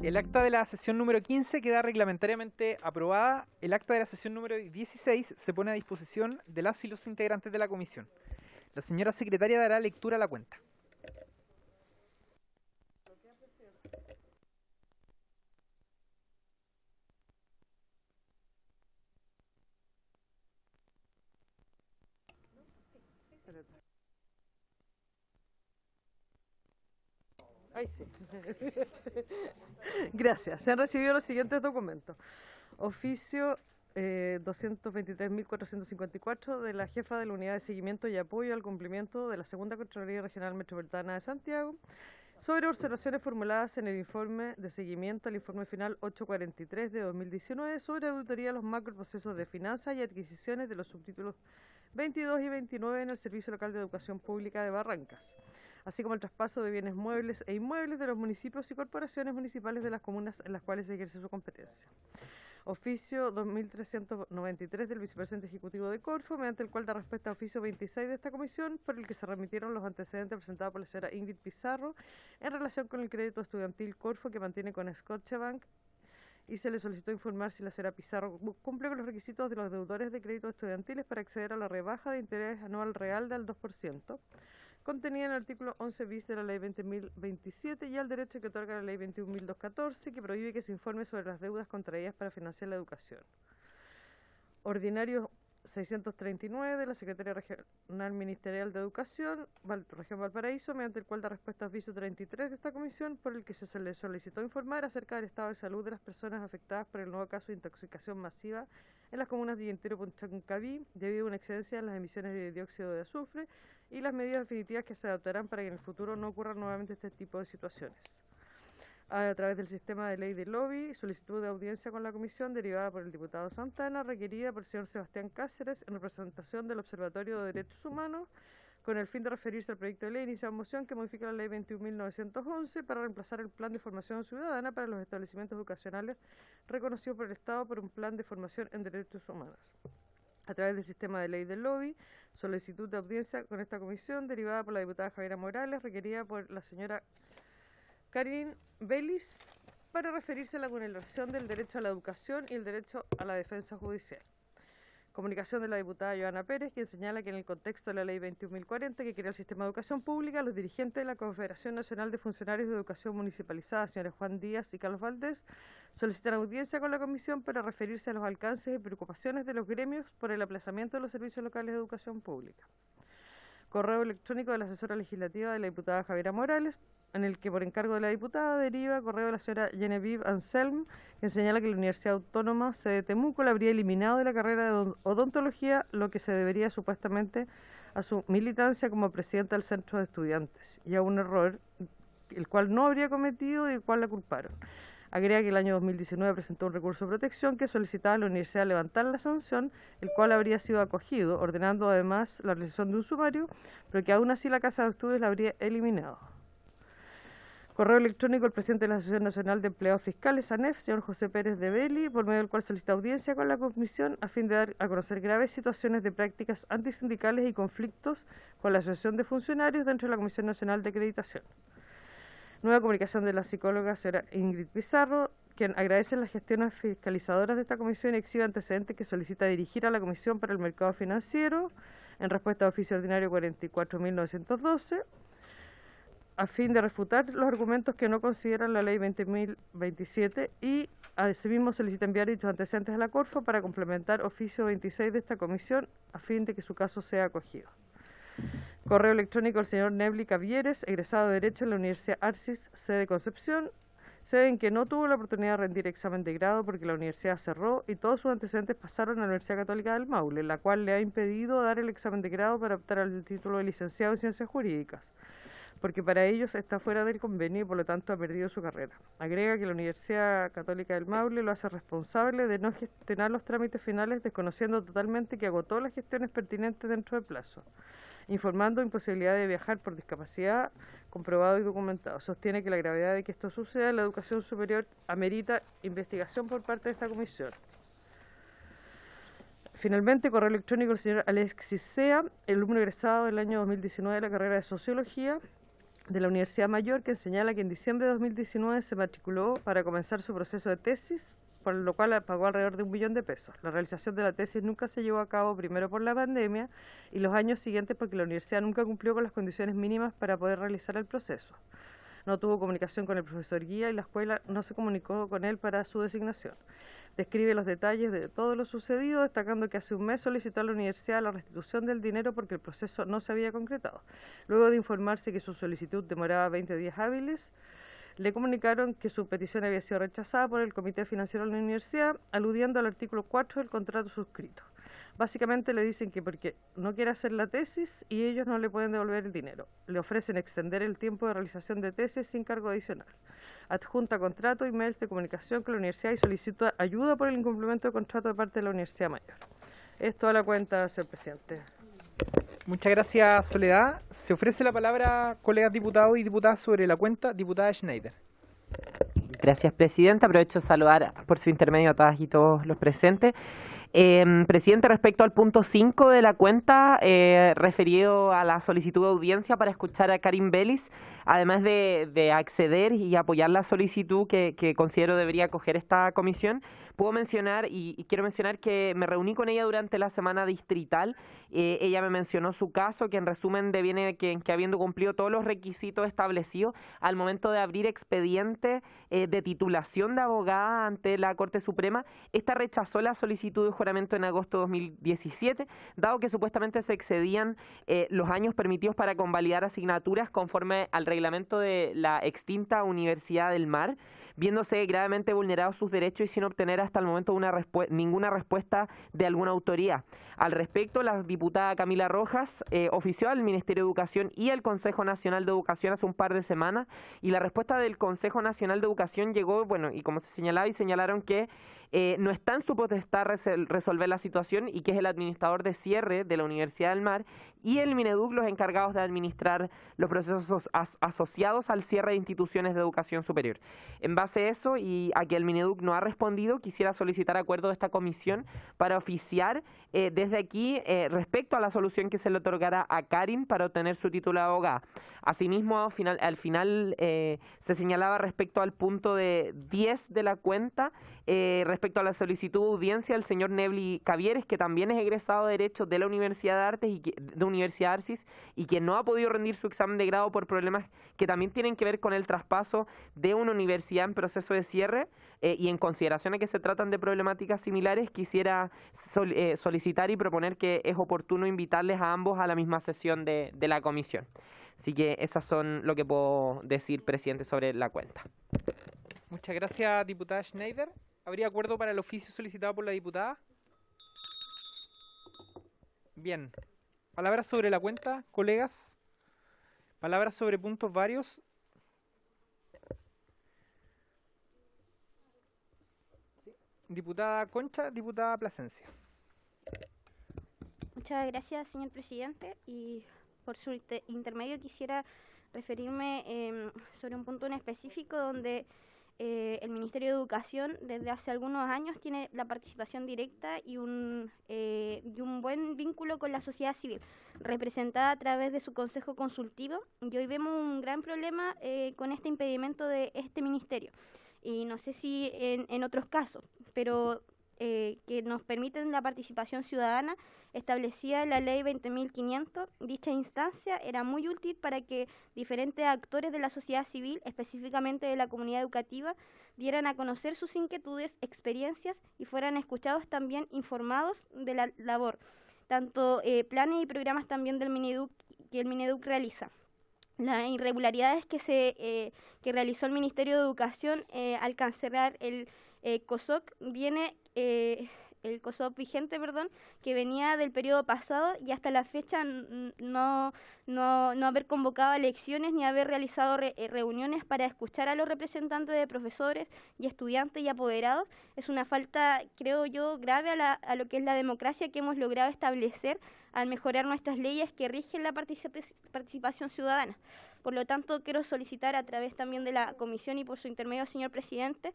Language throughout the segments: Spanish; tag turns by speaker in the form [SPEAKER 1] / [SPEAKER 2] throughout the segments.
[SPEAKER 1] El acta de la sesión número 15 queda reglamentariamente aprobada. El acta de la sesión número 16 se pone a disposición de las y los integrantes de la comisión. La señora secretaria dará lectura a la cuenta.
[SPEAKER 2] Ay, sí. Gracias. Se han recibido los siguientes documentos. Oficio 223.454 de la jefa de la Unidad de Seguimiento y Apoyo al Cumplimiento de la Segunda Contraloría Regional Metropolitana de Santiago sobre observaciones formuladas en el informe de seguimiento al informe final 843 de 2019 sobre auditoría de los macroprocesos de finanzas y adquisiciones de los subtítulos 22 y 29 en el Servicio Local de Educación Pública de Barrancas, así como el traspaso de bienes muebles e inmuebles de los municipios y corporaciones municipales de las comunas en las cuales se ejerce su competencia. Oficio 2393 del Vicepresidente Ejecutivo de Corfo, mediante el cual da respuesta a oficio 26 de esta comisión, por el que se remitieron los antecedentes presentados por la señora Ingrid Pizarro en relación con el crédito estudiantil Corfo que mantiene con Scotiabank, y se le solicitó informar si la señora Pizarro cumple con los requisitos de los deudores de créditos estudiantiles para acceder a la rebaja de interés anual real del 2%, contenida en el artículo 11 bis de la Ley 20.027 y al derecho que otorga la Ley 21.214, que prohíbe que se informe sobre las deudas contraídas para financiar la educación. Ordinario 639 de la Secretaría Regional Ministerial de Educación, Región Valparaíso, mediante el cual da respuesta a oficio 33 de esta comisión, por el que se le solicitó informar acerca del estado de salud de las personas afectadas por el nuevo caso de intoxicación masiva en las comunas de Yintero y Punchancaví, debido a una excedencia en las emisiones de dióxido de azufre, y las medidas definitivas que se adoptarán para que en el futuro no ocurran nuevamente este tipo de situaciones. A través del sistema de ley de lobby, solicitud de audiencia con la comisión derivada por el diputado Santana, requerida por el señor Sebastián Cáceres en representación del Observatorio de Derechos Humanos, con el fin de referirse al proyecto de ley iniciado en moción que modifica la ley 21.911 para reemplazar el plan de formación ciudadana para los establecimientos educacionales reconocido por el Estado por un plan de formación en derechos humanos. A través del sistema de ley del lobby, solicitud de audiencia con esta comisión derivada por la diputada Javiera Morales, requerida por la señora Karin Belis, para referirse a la vulneración del derecho a la educación y el derecho a la defensa judicial. Comunicación de la diputada Joana Pérez, quien señala que en el contexto de la ley 21.040 que crea el sistema de educación pública, los dirigentes de la Confederación Nacional de Funcionarios de Educación Municipalizada, señores Juan Díaz y Carlos Valdés, solicitan audiencia con la comisión para referirse a los alcances y preocupaciones de los gremios por el aplazamiento de los servicios locales de educación pública. Correo electrónico de la asesora legislativa de la diputada Javiera Morales, en el que por encargo de la diputada deriva correo de la señora Genevieve Anselm, que señala que la Universidad Autónoma sede de Temuco la habría eliminado de la carrera de odontología, lo que se debería supuestamente a su militancia como presidenta del centro de estudiantes, y a un error el cual no habría cometido y del cual la culparon. Agrega que el año 2019 presentó un recurso de protección que solicitaba a la universidad levantar la sanción, el cual habría sido acogido, ordenando además la realización de un sumario, pero que aún así la Casa de Estudios la habría eliminado. Correo electrónico del presidente de la Asociación Nacional de Empleados Fiscales, ANEF, señor José Pérez de Belli, por medio del cual solicita audiencia con la comisión a fin de dar a conocer graves situaciones de prácticas antisindicales y conflictos con la Asociación de Funcionarios dentro de la Comisión Nacional de Acreditación. Nueva comunicación de la psicóloga señora Ingrid Pizarro, quien agradece las gestiones fiscalizadoras de esta comisión y exhibe antecedentes que solicita dirigir a la Comisión para el Mercado Financiero en respuesta a oficio ordinario 44.912, a fin de refutar los argumentos que no consideran la ley 20.027 y asimismo solicita enviar dichos antecedentes a la Corfo para complementar oficio 26 de esta comisión a fin de que su caso sea acogido. Correo electrónico del señor Nebli Cavieres, egresado de Derecho en la Universidad Arcis, sede Concepción, sede en que no tuvo la oportunidad de rendir examen de grado porque la universidad cerró y todos sus antecedentes pasaron a la Universidad Católica del Maule, la cual le ha impedido dar el examen de grado para optar al título de licenciado en Ciencias Jurídicas. porque para ellos está fuera del convenio y por lo tanto ha perdido su carrera. Agrega que la Universidad Católica del Maule lo hace responsable de no gestionar los trámites finales, desconociendo totalmente que agotó las gestiones pertinentes dentro del plazo, informando imposibilidad de viajar por discapacidad comprobado y documentado. Sostiene que la gravedad de que esto suceda en la educación superior amerita investigación por parte de esta comisión. Finalmente, correo electrónico del señor Alexis Sea, alumno egresado del año 2019 de la carrera de Sociología de la Universidad Mayor, que señala que en diciembre de 2019 se matriculó para comenzar su proceso de tesis, por lo cual pagó alrededor de 1 millón de pesos. La realización de la tesis nunca se llevó a cabo, primero por la pandemia y los años siguientes porque la universidad nunca cumplió con las condiciones mínimas para poder realizar el proceso. No tuvo comunicación con el profesor guía y la escuela no se comunicó con él para su designación. Describe los detalles de todo lo sucedido, destacando que hace un mes solicitó a la universidad la restitución del dinero porque el proceso no se había concretado. Luego de informarse que su solicitud demoraba 20 días hábiles, le comunicaron que su petición había sido rechazada por el Comité Financiero de la Universidad, aludiendo al artículo 4 del contrato suscrito. Básicamente le dicen que porque no quiere hacer la tesis y ellos no le pueden devolver el dinero. Le ofrecen extender el tiempo de realización de tesis sin cargo adicional. Adjunta contrato y mails de comunicación con la universidad y solicita ayuda por el incumplimiento de contrato de parte de la Universidad Mayor. Es toda la cuenta, señor presidente.
[SPEAKER 1] Muchas gracias, Soledad. Se ofrece la palabra, colegas diputados y diputadas, sobre la cuenta. Diputada Schneider.
[SPEAKER 3] Gracias, presidenta. Aprovecho de saludar por su intermedio a todas y todos los presentes. Presidente, respecto al punto 5 de la cuenta, referido a la solicitud de audiencia para escuchar a Karin Bellis, además de acceder y apoyar la solicitud que considero debería acoger esta comisión, puedo mencionar y quiero mencionar que me reuní con ella durante la semana distrital. Ella me mencionó su caso, que en resumen deviene que habiendo cumplido todos los requisitos establecidos al momento de abrir expediente de titulación de abogada ante la Corte Suprema, esta rechazó la solicitud de juramento en agosto de 2017, dado que supuestamente se excedían los años permitidos para convalidar asignaturas conforme al reglamento de la extinta Universidad del Mar, viéndose gravemente vulnerados sus derechos y sin obtener hasta el momento ninguna respuesta de alguna autoridad. Al respecto, la diputada Camila Rojas ofició al Ministerio de Educación y al Consejo Nacional de Educación hace un par de semanas, y la respuesta del Consejo Nacional de Educación llegó, bueno, y como se señalaba, y señalaron que no está en su potestad resolver la situación y que es el administrador de cierre de la Universidad del Mar y el Mineduc los encargados de administrar los procesos asociados al cierre de instituciones de educación superior. En base a eso y a que el Mineduc no ha respondido, quisiera solicitar acuerdo de esta comisión para oficiar desde aquí respecto a la solución que se le otorgará a Karin para obtener su título de abogada. Asimismo, al final se señalaba respecto al punto de 10 de la cuenta, respecto a la solicitud de audiencia del señor Nebli Cavieres, que también es egresado de Derecho de la Universidad de Artes y de Universidad Arcis, y que no ha podido rendir su examen de grado por problemas que también tienen que ver con el traspaso de una universidad en proceso de cierre, y en consideración a que se tratan de problemáticas similares, quisiera solicitar y proponer que es oportuno invitarles a ambos a la misma sesión de la comisión. Así que esas son lo que puedo decir, presidente, sobre la cuenta.
[SPEAKER 1] Muchas gracias, diputada Schneider. ¿Habría acuerdo para el oficio solicitado por la diputada? Bien. Palabras sobre la cuenta, colegas. Palabras sobre puntos varios. Sí. Diputada Concha, diputada Plasencia.
[SPEAKER 4] Muchas gracias, señor presidente, y por su intermedio quisiera referirme sobre un punto en específico donde el Ministerio de Educación desde hace algunos años tiene la participación directa y un buen vínculo con la sociedad civil, representada a través de su consejo consultivo, y hoy vemos un gran problema con este impedimento de este ministerio, y no sé si en otros casos, pero que nos permiten la participación ciudadana establecida en la ley 20.500. Dicha instancia era muy útil para que diferentes actores de la sociedad civil, específicamente de la comunidad educativa, dieran a conocer sus inquietudes, experiencias y fueran escuchados, también informados de la labor, tanto planes y programas también del Mineduc que el Mineduc realiza. Las irregularidades que realizó el Ministerio de Educación al cancelar el COSOC viene el COSOP vigente, que venía del periodo pasado y hasta la fecha no haber convocado elecciones ni haber realizado reuniones para escuchar a los representantes de profesores y estudiantes y apoderados es una falta, creo yo, grave a lo que es la democracia que hemos logrado establecer al mejorar nuestras leyes que rigen la participación ciudadana. Por lo tanto, quiero solicitar a través también de la comisión y por su intermedio, señor presidente,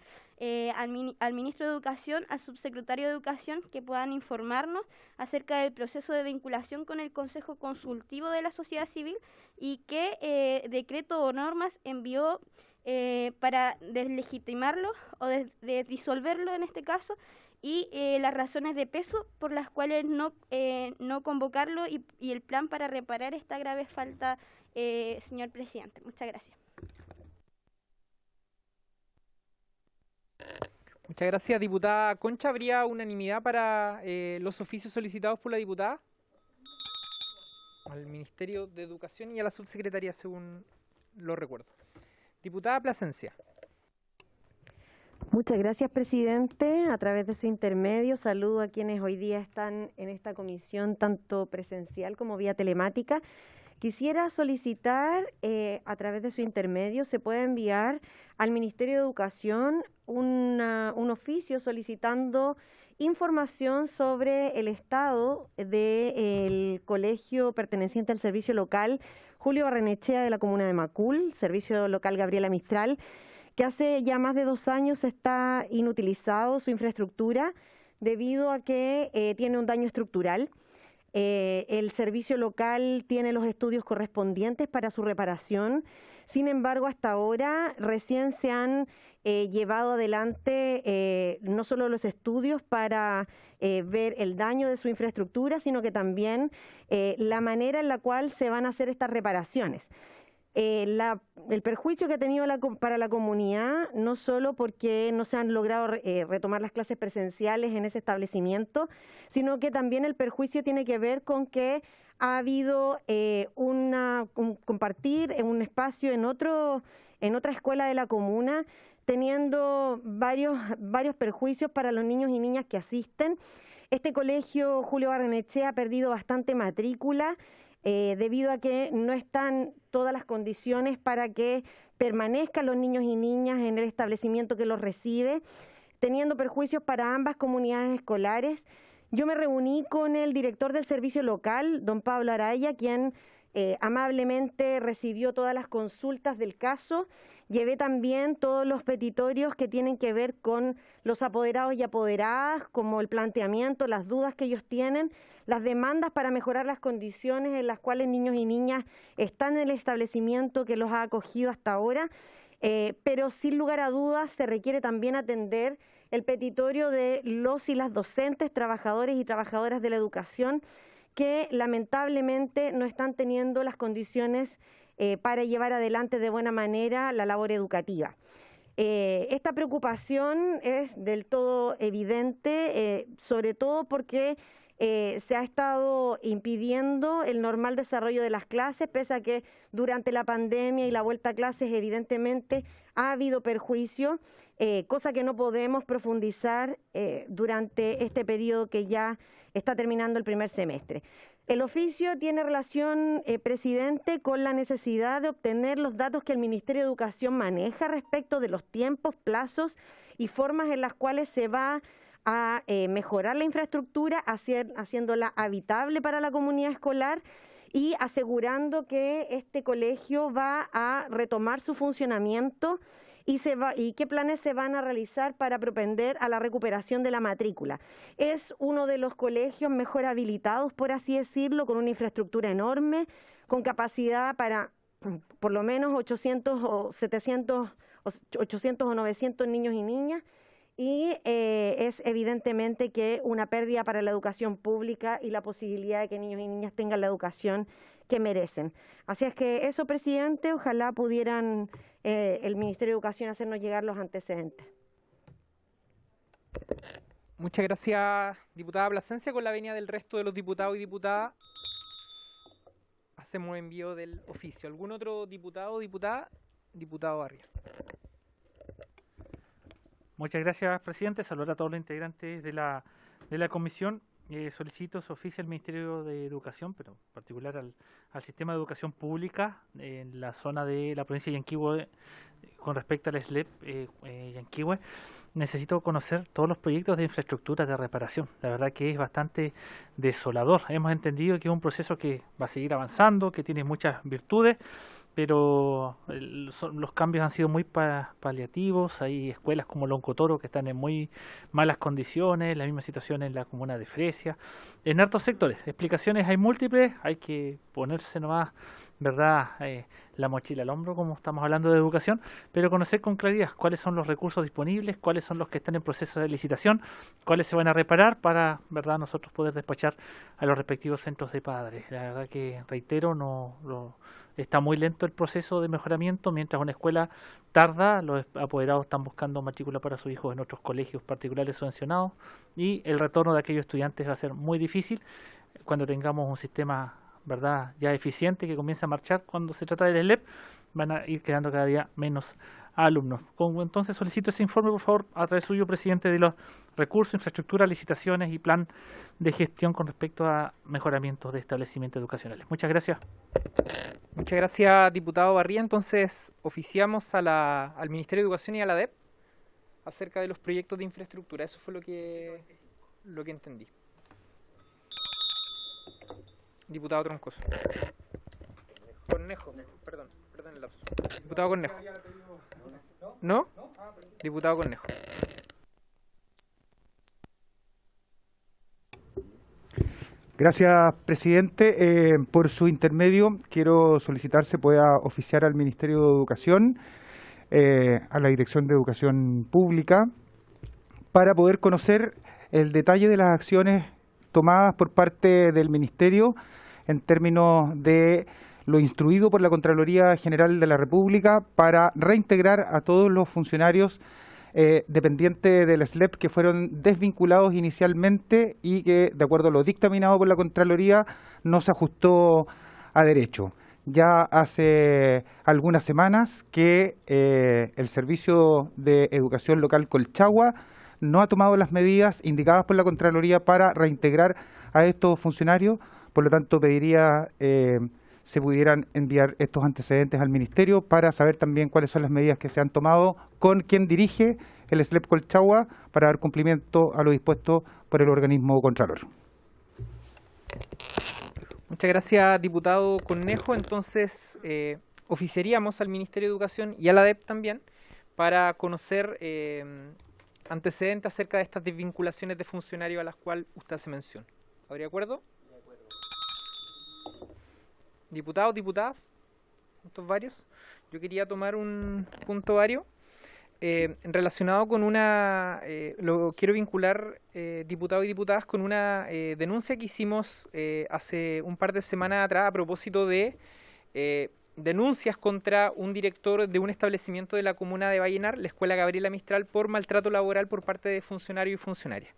[SPEAKER 4] al ministro de Educación, al subsecretario de Educación, que puedan informarnos acerca del proceso de vinculación con el Consejo Consultivo de la Sociedad Civil y qué decreto o normas envió para deslegitimarlo o disolverlo en este caso, y las razones de peso por las cuales no convocarlo y el plan para reparar esta grave falta, señor presidente. Muchas gracias.
[SPEAKER 1] Muchas gracias, diputada Concha. ¿Habría unanimidad para los oficios solicitados por la diputada? Al Ministerio de Educación y a la subsecretaría, según lo recuerdo. Diputada Plasencia.
[SPEAKER 5] Muchas gracias, presidente. A través de su intermedio, saludo a quienes hoy día están en esta comisión, tanto presencial como vía telemática. Quisiera solicitar, a través de su intermedio, se puede enviar al Ministerio de Educación un oficio solicitando información sobre el estado del colegio perteneciente al servicio local Julio Barrenechea de la comuna de Macul, servicio local Gabriela Mistral, que hace ya más de 2 años está inutilizado su infraestructura debido a que tiene un daño estructural. El servicio local tiene los estudios correspondientes para su reparación. Sin embargo, hasta ahora recién se han llevado adelante no solo los estudios para ver el daño de su infraestructura, sino que también la manera en la cual se van a hacer estas reparaciones. El perjuicio que ha tenido para la comunidad, no solo porque no se han logrado retomar las clases presenciales en ese establecimiento, sino que también el perjuicio tiene que ver con que ha habido compartir en un espacio en otra escuela de la comuna, teniendo varios perjuicios para los niños y niñas que asisten. Este colegio Julio Barrenechea ha perdido bastante matrícula, debido a que no están todas las condiciones para que permanezcan los niños y niñas en el establecimiento que los recibe, teniendo perjuicios para ambas comunidades escolares. Yo me reuní con el director del servicio local, don Pablo Araya, quien amablemente recibió todas las consultas del caso. Llevé también todos los petitorios que tienen que ver con los apoderados y apoderadas, como el planteamiento, las dudas que ellos tienen, las demandas para mejorar las condiciones en las cuales niños y niñas están en el establecimiento que los ha acogido hasta ahora, pero sin lugar a dudas se requiere también atender el petitorio de los y las docentes, trabajadores y trabajadoras de la educación, que lamentablemente no están teniendo las condiciones para llevar adelante de buena manera la labor educativa. Esta preocupación es del todo evidente, sobre todo porque se ha estado impidiendo el normal desarrollo de las clases, pese a que durante la pandemia y la vuelta a clases evidentemente ha habido perjuicio, cosa que no podemos profundizar durante este periodo que ya está terminando el primer semestre. El oficio tiene relación, presidente, con la necesidad de obtener los datos que el Ministerio de Educación maneja respecto de los tiempos, plazos y formas en las cuales se va a mejorar la infraestructura, haciéndola habitable para la comunidad escolar y asegurando que este colegio va a retomar su funcionamiento y qué planes se van a realizar para propender a la recuperación de la matrícula. Es uno de los colegios mejor habilitados, por así decirlo, con una infraestructura enorme, con capacidad para por lo menos 800 o 700 800 o 900 niños y niñas, y es evidentemente que una pérdida para la educación pública y la posibilidad de que niños y niñas tengan la educación que merecen. Así es que eso, presidente, ojalá pudieran el Ministerio de Educación hacernos llegar los antecedentes.
[SPEAKER 1] Muchas gracias, diputada Plasencia. Con la venia del resto de los diputados y diputadas, hacemos envío del oficio. ¿Algún otro diputado o diputada? Diputado Barria.
[SPEAKER 6] Muchas gracias, presidente. Saludar a todos los integrantes de la de la comisión, solicito su oficio al Ministerio de Educación, pero en particular al sistema de educación pública en la zona de la provincia de Yanquihue, con respecto al SLEP Yanquihue. Necesito conocer todos los proyectos de infraestructura de reparación. La verdad que es bastante desolador. Hemos entendido que es un proceso que va a seguir avanzando, que tiene muchas virtudes, pero los cambios han sido muy paliativos. Hay escuelas como Loncotoro que están en muy malas condiciones, la misma situación en la comuna de Fresia, en hartos sectores. Explicaciones hay múltiples, hay que ponerse nomás, ¿verdad?, la mochila al hombro, como estamos hablando de educación, pero conocer con claridad cuáles son los recursos disponibles, cuáles son los que están en proceso de licitación, cuáles se van a reparar para, ¿verdad?, nosotros poder despachar a los respectivos centros de padres. La verdad que, reitero, está muy lento el proceso de mejoramiento. Mientras una escuela tarda, los apoderados están buscando matrícula para sus hijos en otros colegios particulares subvencionados, y el retorno de aquellos estudiantes va a ser muy difícil cuando tengamos un sistema, ¿verdad?, ya eficiente, que comienza a marchar. Cuando se trata del SLEP, van a ir quedando cada día menos alumnos. Entonces solicito ese informe, por favor, a través suyo, presidente, de los recursos, infraestructura, licitaciones y plan de gestión con respecto a mejoramientos de establecimientos educacionales. Muchas gracias.
[SPEAKER 1] Muchas gracias, diputado Barría. Entonces, oficiamos al Ministerio de Educación y a la DEP acerca de los proyectos de infraestructura. Eso fue lo que entendí. Diputado Troncoso. Cornejo, perdón el lapso. Diputado Cornejo. ¿No? Diputado Cornejo.
[SPEAKER 7] Gracias, presidente. Por su intermedio, quiero solicitar se pueda oficiar al Ministerio de Educación, a la Dirección de Educación Pública, para poder conocer el detalle de las acciones tomadas por parte del Ministerio en términos de lo instruido por la Contraloría General de la República para reintegrar a todos los funcionarios dependientes del SLEP que fueron desvinculados inicialmente y que, de acuerdo a lo dictaminado por la Contraloría, no se ajustó a derecho. Ya hace algunas semanas que el Servicio de Educación Local Colchagua no ha tomado las medidas indicadas por la Contraloría para reintegrar a estos funcionarios. Por lo tanto, pediría se pudieran enviar estos antecedentes al Ministerio para saber también cuáles son las medidas que se han tomado con quien dirige el SLEP Colchagua para dar cumplimiento a lo dispuesto por el organismo Contralor.
[SPEAKER 1] Muchas gracias, diputado Cornejo. Entonces, oficiaríamos al Ministerio de Educación y a la DEP también para conocer antecedentes acerca de estas desvinculaciones de funcionarios a las cuales usted hace mención. ¿Habría acuerdo? De acuerdo. Diputados, diputadas, puntos varios. Yo quería tomar un punto vario relacionado con lo quiero vincular, diputados y diputadas, con una denuncia que hicimos hace un par de semanas atrás a propósito de denuncias contra un director de un establecimiento de la comuna de Vallenar, la Escuela Gabriela Mistral, por maltrato laboral por parte de funcionarios y funcionarias.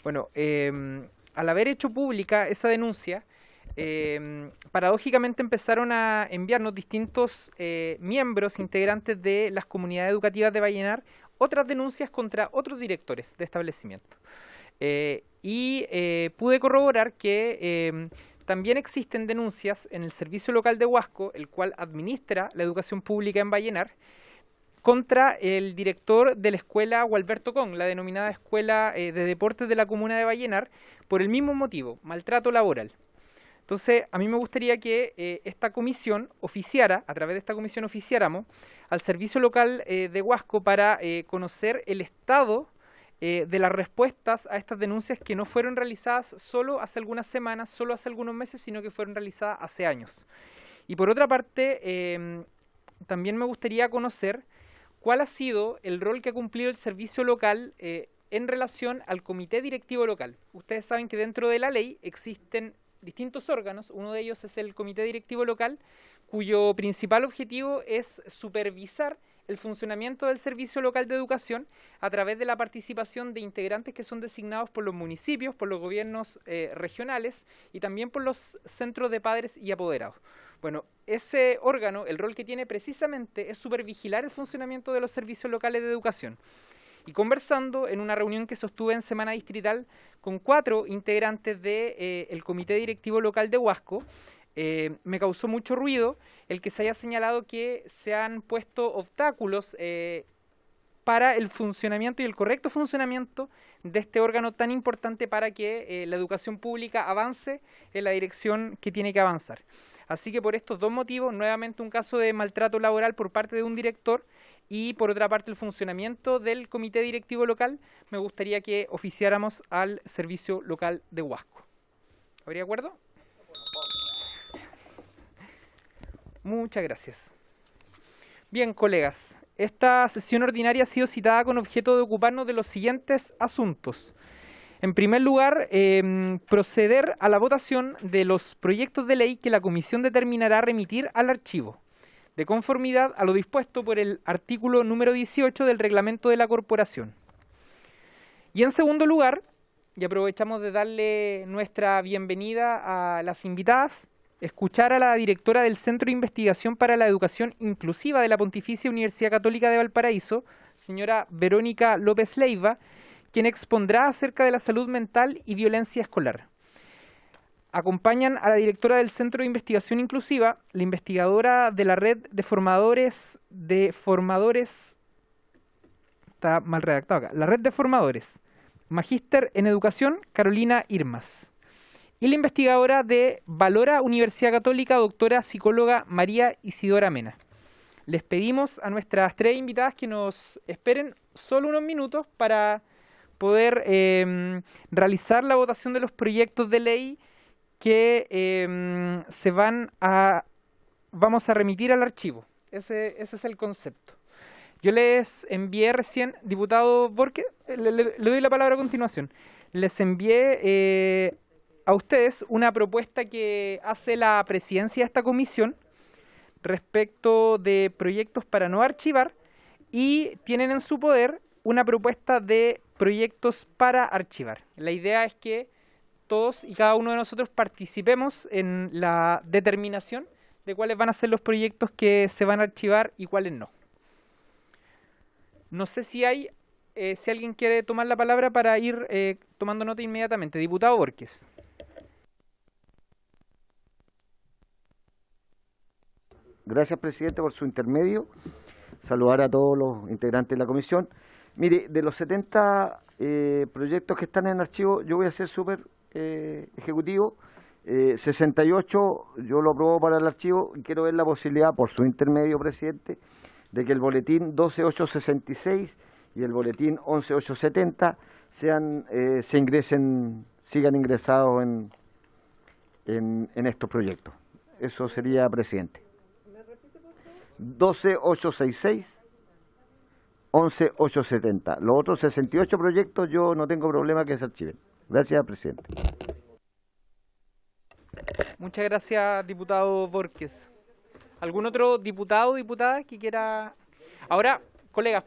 [SPEAKER 1] Bueno, al haber hecho pública esa denuncia, paradójicamente empezaron a enviarnos distintos miembros, integrantes de las comunidades educativas de Vallenar, otras denuncias contra otros directores de establecimiento. Pude corroborar que también existen denuncias en el Servicio Local de Huasco, el cual administra la educación pública en Vallenar, contra el director de la escuela Gualberto Con, la denominada Escuela de Deportes de la comuna de Vallenar, por el mismo motivo, maltrato laboral. Entonces, a mí me gustaría que esta comisión oficiara, a través de esta comisión oficiáramos al Servicio Local de Huasco para conocer el estado de las respuestas a estas denuncias que no fueron realizadas solo hace algunas semanas, solo hace algunos meses, sino que fueron realizadas hace años. Y por otra parte, también me gustaría conocer cuál ha sido el rol que ha cumplido el servicio local en relación al comité directivo local. Ustedes saben que dentro de la ley existen distintos órganos, uno de ellos es el comité directivo local, cuyo principal objetivo es supervisar el funcionamiento del servicio local de educación a través de la participación de integrantes que son designados por los municipios, por los gobiernos regionales y también por los centros de padres y apoderados. Bueno, ese órgano, el rol que tiene precisamente es supervigilar el funcionamiento de los servicios locales de educación. y conversando en una reunión que sostuve en semana distrital con 4 integrantes del Comité Directivo Local de Huasco, me causó mucho ruido el que se haya señalado que se han puesto obstáculos para el funcionamiento y el correcto funcionamiento de este órgano tan importante para que la educación pública avance en la dirección que tiene que avanzar. Así que por estos 2 motivos, nuevamente un caso de maltrato laboral por parte de un director y por otra parte el funcionamiento del comité directivo local, me gustaría que oficiáramos al servicio local de Huasco. ¿Habría acuerdo? Muchas gracias. Bien, colegas, esta sesión ordinaria ha sido citada con objeto de ocuparnos de los siguientes asuntos. En primer lugar, proceder a la votación de los proyectos de ley que la comisión determinará remitir al archivo, de conformidad a lo dispuesto por el artículo número 18 del reglamento de la corporación. Y en segundo lugar, y aprovechamos de darle nuestra bienvenida a las invitadas, escuchar a la directora del Centro de Investigación para la Educación Inclusiva de la Pontificia Universidad Católica de Valparaíso, señora Verónica López Leiva, quien expondrá acerca de la salud mental y violencia escolar. Acompañan a la directora del Centro de Investigación Inclusiva, la investigadora de la Red de Formadores, está mal redactado acá, la Red de Formadores, Magíster en Educación, Carolina Irmas, y la investigadora de Valora Universidad Católica, doctora psicóloga María Isidora Mena. Les pedimos a nuestras 3 invitadas que nos esperen solo unos minutos para poder realizar la votación de los proyectos de ley que vamos a remitir al archivo. Ese es el concepto. Yo les envié recién, diputado Borges, le doy la palabra a continuación. Les envié a ustedes una propuesta que hace la presidencia de esta comisión respecto de proyectos para no archivar y tienen en su poder una propuesta de proyectos para archivar. La idea es que todos y cada uno de nosotros participemos en la determinación de cuáles van a ser los proyectos que se van a archivar y cuáles no. No sé si alguien quiere tomar la palabra para ir tomando nota inmediatamente. Diputado Borges.
[SPEAKER 8] Gracias, presidente, por su intermedio. Saludar a todos los integrantes de la comisión. Mire, de los 70 proyectos que están en archivo, yo voy a ser súper ejecutivo. 68 yo lo apruebo para el archivo y quiero ver la posibilidad, por su intermedio, presidente, de que el boletín 12866 y el boletín 11870 sigan ingresados en estos proyectos. Eso sería, presidente. 12866, 11870. Los otros 68 proyectos yo no tengo problema que se archiven. Gracias, presidente.
[SPEAKER 1] Muchas gracias, diputado Borges. ¿Algún otro diputado o diputada que quiera? Ahora, colegas,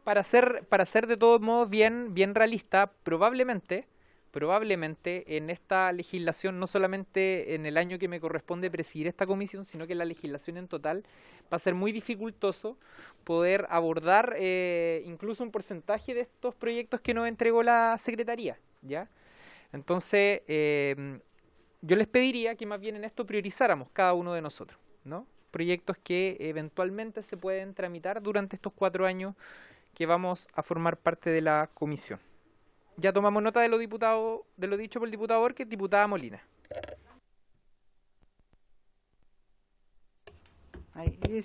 [SPEAKER 1] para ser de todos modos bien realista, probablemente en esta legislación, no solamente en el año que me corresponde presidir esta comisión, sino que en la legislación en total, va a ser muy dificultoso poder abordar incluso un porcentaje de estos proyectos que nos entregó la Secretaría, ¿ya? Entonces, yo les pediría que más bien en esto priorizáramos cada uno de nosotros, ¿no? Proyectos que eventualmente se pueden tramitar durante estos 4 años que vamos a formar parte de la comisión. Ya tomamos nota de lo dicho por el diputado Borges. Diputada Molina.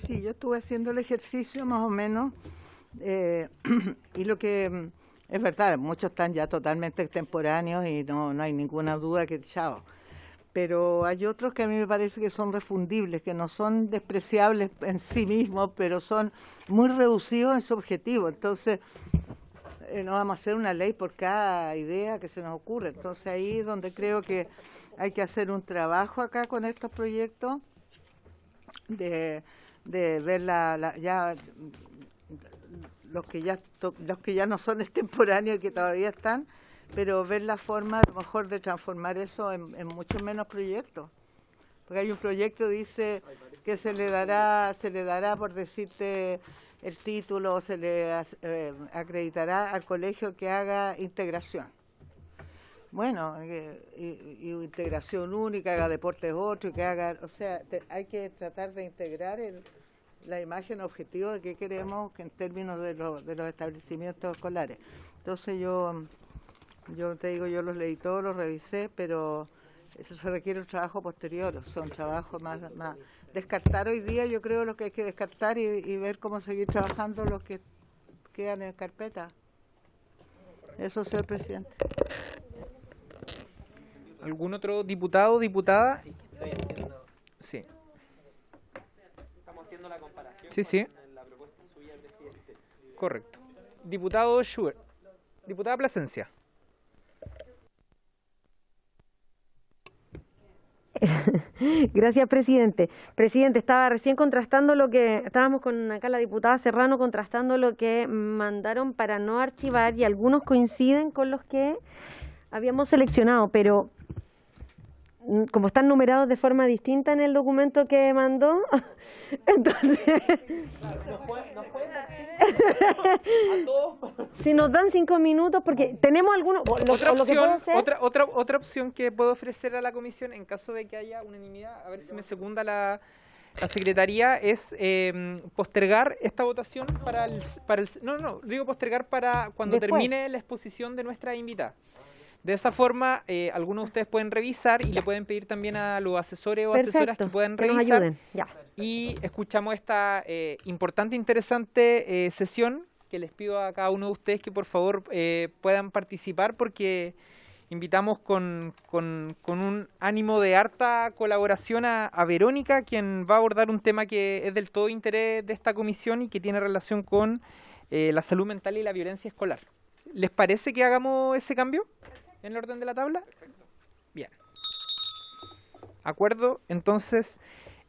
[SPEAKER 9] Sí, yo estuve haciendo el ejercicio más o menos y lo que es verdad, muchos están ya totalmente extemporáneos y no hay ninguna duda que chao. Pero hay otros que a mí me parece que son refundibles, que no son despreciables en sí mismos, pero son muy reducidos en su objetivo. Entonces, no vamos a hacer una ley por cada idea que se nos ocurre. Entonces, ahí es donde creo que hay que hacer un trabajo acá con estos proyectos, de ver ya los que ya no son extemporáneos y que todavía están, pero ver la forma a lo mejor de transformar eso en muchos menos proyectos. Porque hay un proyecto, dice, que se le dará por decirte, el título, se le acreditará al colegio que haga integración. Bueno, y integración única, haga deportes otro, que haga, o sea, hay que tratar de integrar la imagen objetivo de qué queremos que en términos de los establecimientos escolares. Entonces yo te digo, yo los leí todos, los revisé, pero eso se requiere un trabajo posterior, son trabajos más descartar hoy día, yo creo lo que hay que descartar y ver cómo seguir trabajando los que quedan en carpeta. Eso, señor presidente.
[SPEAKER 1] ¿Algún otro diputado o diputada? Sí.
[SPEAKER 3] Estamos haciendo la comparación
[SPEAKER 1] Sí.
[SPEAKER 3] con la propuesta suya, presidente.
[SPEAKER 1] Correcto. Diputado Schubert. Diputada Plasencia.
[SPEAKER 5] Gracias, presidente. Presidente, estaba recién contrastando estábamos con acá la diputada Serrano contrastando lo que mandaron para no archivar y algunos coinciden con los que habíamos seleccionado, pero como están numerados de forma distinta en el documento que mandó, entonces si nos dan 5 minutos, porque tenemos algunos
[SPEAKER 1] otra opción que puedo ofrecer a la comisión en caso de que haya unanimidad, a ver si me secunda la secretaría, es postergar esta votación postergar para cuando
[SPEAKER 5] después
[SPEAKER 1] termine la exposición de nuestra invitada. De esa forma, algunos de ustedes pueden revisar y le pueden pedir también a los asesores o asesoras que puedan
[SPEAKER 5] que nos
[SPEAKER 1] revisar.
[SPEAKER 5] ayuden. Ya.
[SPEAKER 1] Y escuchamos esta importante, interesante sesión que les pido a cada uno de ustedes que por favor puedan participar, porque invitamos con un ánimo de harta colaboración a Verónica, quien va a abordar un tema que es del todo interés de esta comisión y que tiene relación con la salud mental y la violencia escolar. ¿Les parece que hagamos ese cambio en el orden de la tabla? Bien. Acuerdo, entonces,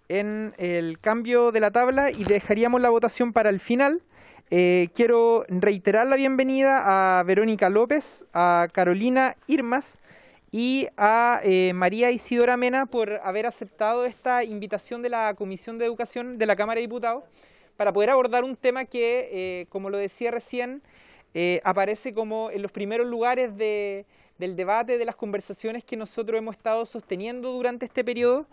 [SPEAKER 1] en el cambio de la tabla y dejaríamos la votación para el final. Quiero reiterar la bienvenida a Verónica López, a Carolina Irmas y a María Isidora Mena por haber aceptado esta invitación de la Comisión de Educación de la Cámara de Diputados para poder abordar un tema que, como lo decía recién, aparece como en los primeros lugares del debate, de las conversaciones que nosotros hemos estado sosteniendo durante este periodo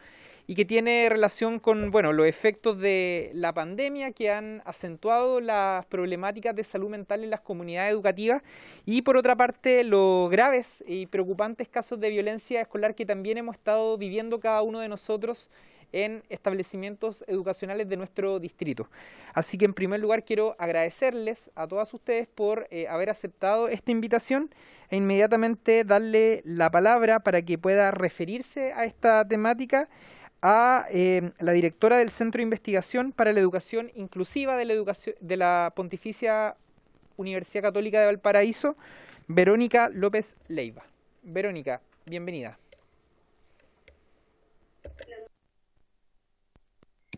[SPEAKER 1] y que tiene relación con los efectos de la pandemia que han acentuado las problemáticas de salud mental en las comunidades educativas y, por otra parte, los graves y preocupantes casos de violencia escolar que también hemos estado viviendo cada uno de nosotros en establecimientos educacionales de nuestro distrito. Así que, en primer lugar, quiero agradecerles a todas ustedes por haber aceptado esta invitación e inmediatamente darle la palabra para que pueda referirse a esta temática a la directora del Centro de Investigación para la Educación Inclusiva de la Pontificia Universidad Católica de Valparaíso, Verónica López Leiva. Verónica, bienvenida.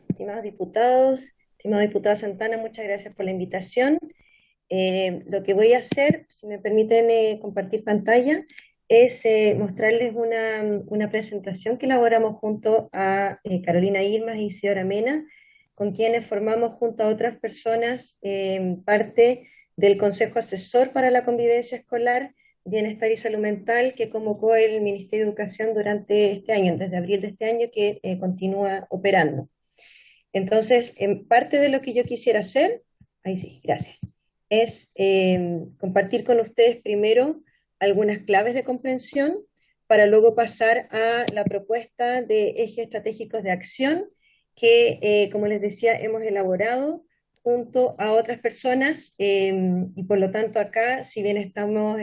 [SPEAKER 10] Estimados diputados, estimado diputado Santana, muchas gracias por la invitación. Lo que voy a hacer, si me permiten compartir pantalla, es mostrarles una presentación que elaboramos junto a Carolina Irmas y Isidora Mena, con quienes formamos junto a otras personas parte del Consejo Asesor para la Convivencia Escolar, Bienestar y Salud Mental que convocó el Ministerio de Educación durante este año, desde abril de este año, que continúa operando. Entonces, parte de lo que yo quisiera hacer, ahí sí, gracias, es compartir con ustedes primero algunas claves de comprensión para luego pasar a la propuesta de ejes estratégicos de acción que, como les decía, hemos elaborado junto a otras personas y por lo tanto acá, si bien estamos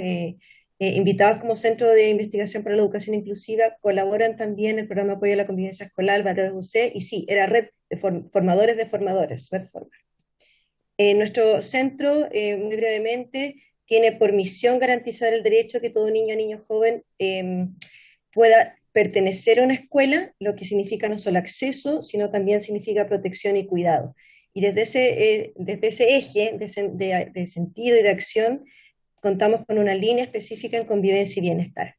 [SPEAKER 10] invitados como Centro de Investigación para la Educación Inclusiva, colaboran también el Programa de Apoyo a la Convivencia Escolar, Valores UC, y sí, era Red de Formadores de Formadores, Red Formar. Nuestro centro, muy brevemente, tiene por misión garantizar el derecho que todo niño, niño joven pueda pertenecer a una escuela, lo que significa no solo acceso, sino también significa protección y cuidado. Y desde ese eje de sentido y de acción, contamos con una línea específica en convivencia y bienestar.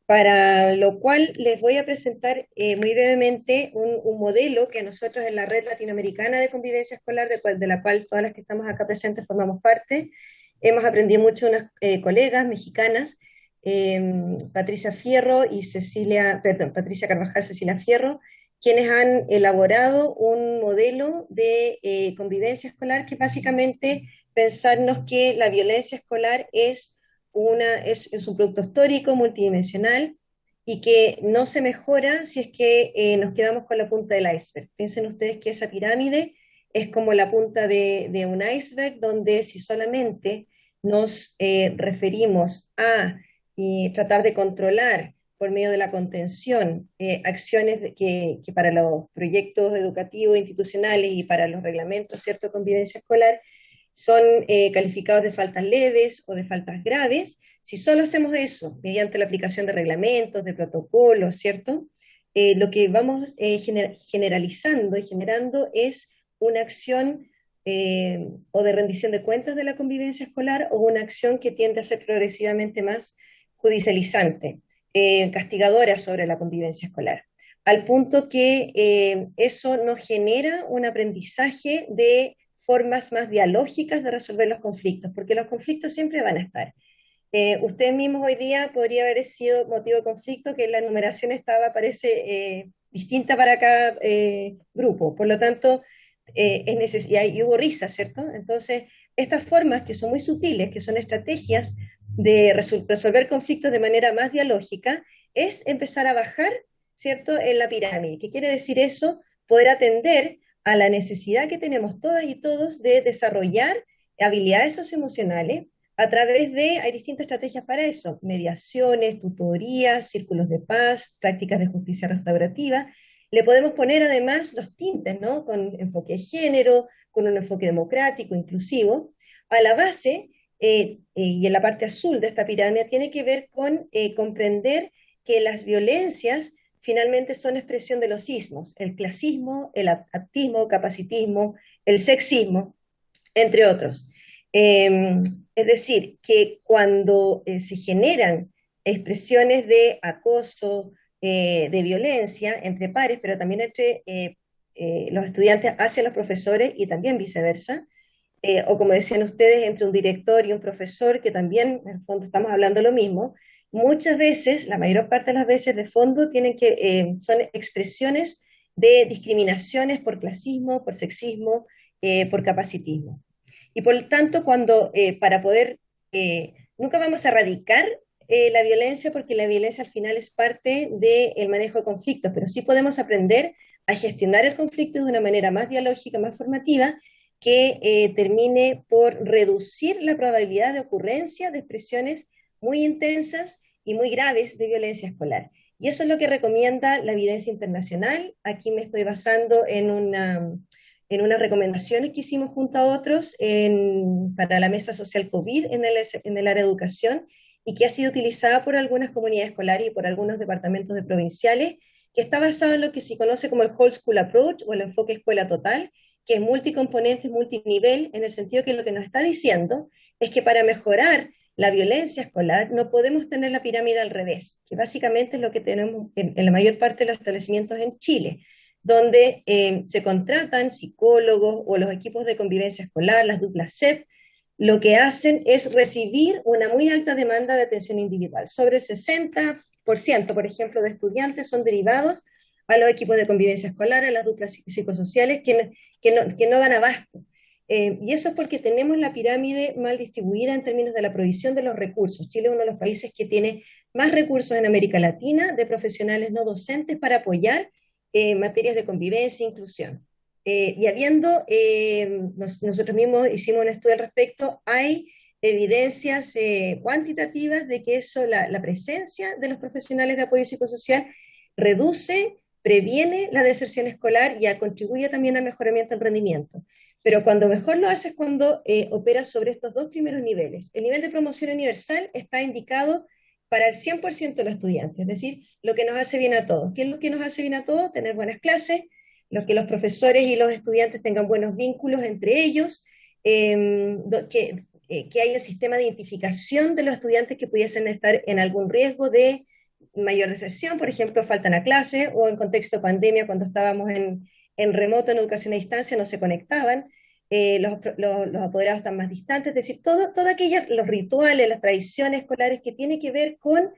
[SPEAKER 10] para lo cual les voy a presentar muy brevemente un modelo que nosotros en la Red Latinoamericana de Convivencia Escolar, de la cual todas las que estamos acá presentes formamos parte, hemos aprendido mucho de unas colegas mexicanas, Patricia Fierro y Patricia Carvajal, Cecilia Fierro, quienes han elaborado un modelo de convivencia escolar que básicamente pensarnos que la violencia escolar es un producto histórico, multidimensional, y que no se mejora si es que nos quedamos con la punta del iceberg. Piensen ustedes que esa pirámide es como la punta de un iceberg, donde si solamente nos referimos a tratar de controlar por medio de la contención acciones que para los proyectos educativos institucionales y para los reglamentos, ¿cierto?, convivencia escolar, son calificados de faltas leves o de faltas graves. Si solo hacemos eso mediante la aplicación de reglamentos, de protocolos, ¿cierto? Lo que vamos generalizando y generando es una acción o de rendición de cuentas de la convivencia escolar o una acción que tiende a ser progresivamente más judicializante, castigadora sobre la convivencia escolar, al punto que eso nos genera un aprendizaje de formas más dialógicas de resolver los conflictos, porque los conflictos siempre van a estar. Ustedes mismos hoy día podría haber sido motivo de conflicto que la enumeración parece distinta para cada grupo, por lo tanto, y hubo risa, ¿cierto? Entonces, estas formas que son muy sutiles, que son estrategias de resolver conflictos de manera más dialógica, es empezar a bajar, ¿cierto?, en la pirámide. ¿Qué quiere decir eso? Poder atender a la necesidad que tenemos todas y todos de desarrollar habilidades socioemocionales a través hay distintas estrategias para eso, mediaciones, tutorías, círculos de paz, prácticas de justicia restaurativa. Le podemos poner además los tintes, ¿no?, con enfoque de género, con un enfoque democrático, inclusivo. A la base, y en la parte azul de esta pirámide, tiene que ver con comprender que las violencias finalmente son expresión de los ismos, el clasismo, el aptismo, capacitismo, el sexismo, entre otros. Es decir, que cuando se generan expresiones de acoso, de violencia entre pares, pero también entre los estudiantes hacia los profesores y también viceversa, o como decían ustedes, entre un director y un profesor, que también en el fondo estamos hablando lo mismo, muchas veces, la mayor parte de las veces de fondo, son expresiones de discriminaciones por clasismo, por sexismo, por capacitismo. Y por lo tanto, nunca vamos a erradicar la violencia, porque la violencia al final es parte del manejo de conflictos, pero sí podemos aprender a gestionar el conflicto de una manera más dialógica, más formativa, que termine por reducir la probabilidad de ocurrencia de expresiones muy intensas y muy graves de violencia escolar. Y eso es lo que recomienda la evidencia internacional. Aquí me estoy basando en unas recomendaciones que hicimos junto a otros para la Mesa Social COVID en el área de educación, y que ha sido utilizada por algunas comunidades escolares y por algunos departamentos de provinciales, que está basado en lo que se conoce como el Whole School Approach, o el enfoque escuela total, que es multicomponente, multinivel, en el sentido que lo que nos está diciendo es que para mejorar la violencia escolar no podemos tener la pirámide al revés, que básicamente es lo que tenemos en la mayor parte de los establecimientos en Chile, donde se contratan psicólogos o los equipos de convivencia escolar, las duplas CEP, lo que hacen es recibir una muy alta demanda de atención individual. Sobre el 60%, por ejemplo, de estudiantes son derivados a los equipos de convivencia escolar, a las duplas psicosociales, que no dan abasto. Y eso es porque tenemos la pirámide mal distribuida en términos de la provisión de los recursos. Chile es uno de los países que tiene más recursos en América Latina de profesionales no docentes para apoyar materias de convivencia e inclusión. Nosotros mismos hicimos un estudio al respecto, hay evidencias cuantitativas de que la presencia de los profesionales de apoyo psicosocial previene la deserción escolar y contribuye también al mejoramiento del rendimiento. Pero cuando mejor lo hace es cuando opera sobre estos dos primeros niveles. El nivel de promoción universal está indicado para el 100% de los estudiantes, es decir, lo que nos hace bien a todos. ¿Qué es lo que nos hace bien a todos? Tener buenas clases, que los profesores y los estudiantes tengan buenos vínculos entre ellos, que haya un sistema de identificación de los estudiantes que pudiesen estar en algún riesgo de mayor deserción, por ejemplo, faltan a clase, o en contexto de pandemia, cuando estábamos en remoto, en educación a distancia, no se conectaban, los apoderados están más distantes, es decir, todo aquello, los rituales, las tradiciones escolares que tienen que ver con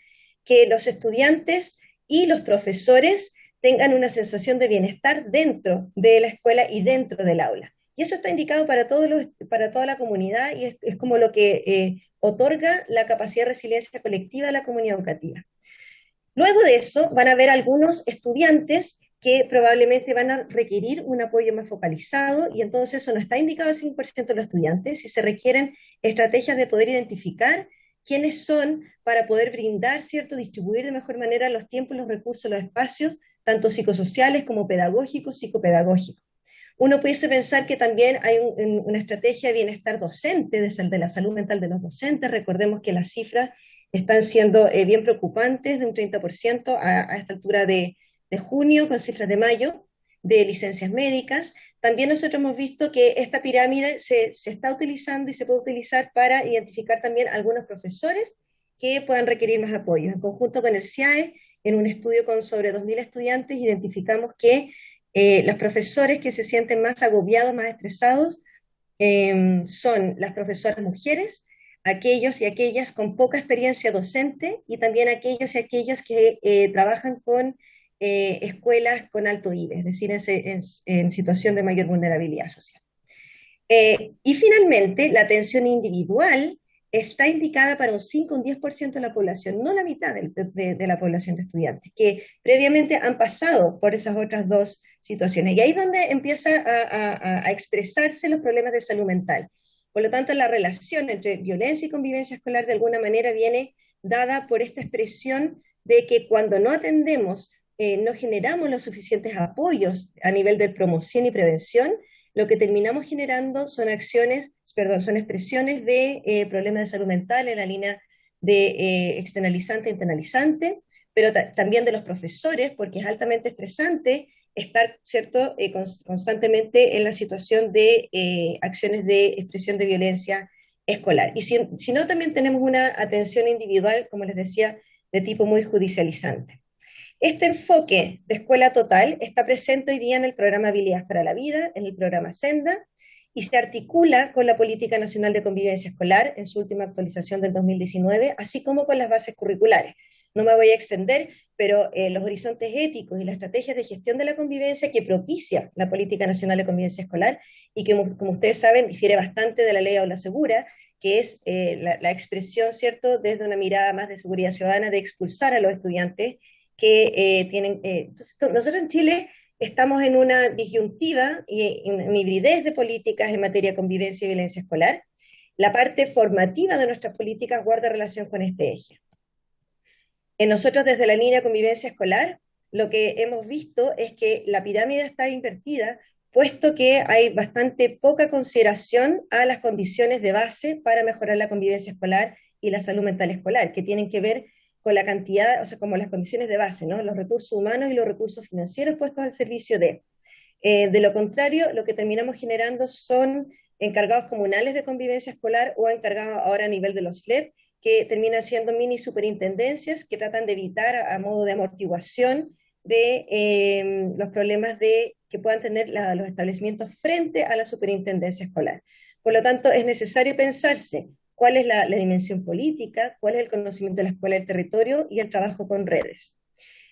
[SPEAKER 10] que los estudiantes y los profesores tengan una sensación de bienestar dentro de la escuela y dentro del aula. Y eso está indicado para toda la comunidad y es como lo que otorga la capacidad de resiliencia colectiva de la comunidad educativa. Luego de eso van a haber algunos estudiantes que probablemente van a requerir un apoyo más focalizado y entonces eso no está indicado al 100% de los estudiantes y se requieren estrategias de poder identificar quiénes son para poder brindar, ¿cierto?, distribuir de mejor manera los tiempos, los recursos, los espacios, tanto psicosociales como pedagógicos, psicopedagógicos. Uno pudiese pensar que también hay una estrategia de bienestar docente, de la salud mental de los docentes. Recordemos que las cifras están siendo bien preocupantes, de un 30% a esta altura de junio, con cifras de mayo, de licencias médicas. También nosotros hemos visto que esta pirámide se está utilizando y se puede utilizar para identificar también algunos profesores que puedan requerir más apoyo. En conjunto con el CIAE, en un estudio con sobre 2.000 estudiantes, identificamos que los profesores que se sienten más agobiados, más estresados, son las profesoras mujeres, aquellos y aquellas con poca experiencia docente y también aquellos y aquellas que trabajan con escuelas con alto IVE, es decir, en situación de mayor vulnerabilidad social. Y finalmente, la atención individual está indicada para un 5 o un 10% de la población, no la mitad de la población de estudiantes, que previamente han pasado por esas otras dos situaciones. Y ahí es donde empieza a expresarse los problemas de salud mental. Por lo tanto, la relación entre violencia y convivencia escolar de alguna manera viene dada por esta expresión de que cuando no atendemos, no generamos los suficientes apoyos a nivel de promoción y prevención, lo que terminamos generando son expresiones de problemas de salud mental en la línea de externalizante e internalizante, pero también de los profesores, porque es altamente estresante estar, ¿cierto?, constantemente en la situación de acciones de expresión de violencia escolar. Y si no, también tenemos una atención individual, como les decía, de tipo muy judicializante. Este enfoque de escuela total está presente hoy día en el programa Habilidades para la Vida, en el programa Senda, y se articula con la Política Nacional de Convivencia Escolar en su última actualización del 2019, así como con las bases curriculares. No me voy a extender, pero los horizontes éticos y las estrategias de gestión de la convivencia que propicia la Política Nacional de Convivencia Escolar, y que, como ustedes saben, difiere bastante de la Ley Aula Segura, que es la expresión, ¿cierto?, desde una mirada más de seguridad ciudadana, de expulsar a los estudiantes que tienen... Entonces, nosotros en Chile estamos en una disyuntiva y en una hibridez de políticas en materia de convivencia y violencia escolar. La parte formativa de nuestras políticas guarda relación con este eje. En nosotros desde la línea de convivencia escolar, lo que hemos visto es que la pirámide está invertida, puesto que hay bastante poca consideración a las condiciones de base para mejorar la convivencia escolar y la salud mental escolar, que tienen que ver con la cantidad, o sea, como las condiciones de base, ¿no?, los recursos humanos y los recursos financieros puestos al servicio de. De lo contrario, lo que terminamos generando son encargados comunales de convivencia escolar o encargados ahora a nivel de los SLEP, que terminan siendo mini superintendencias que tratan de evitar a modo de amortiguación de los problemas que puedan tener los establecimientos frente a la superintendencia escolar. Por lo tanto, es necesario pensarse cuál es la dimensión política, cuál es el conocimiento de la escuela del territorio y el trabajo con redes.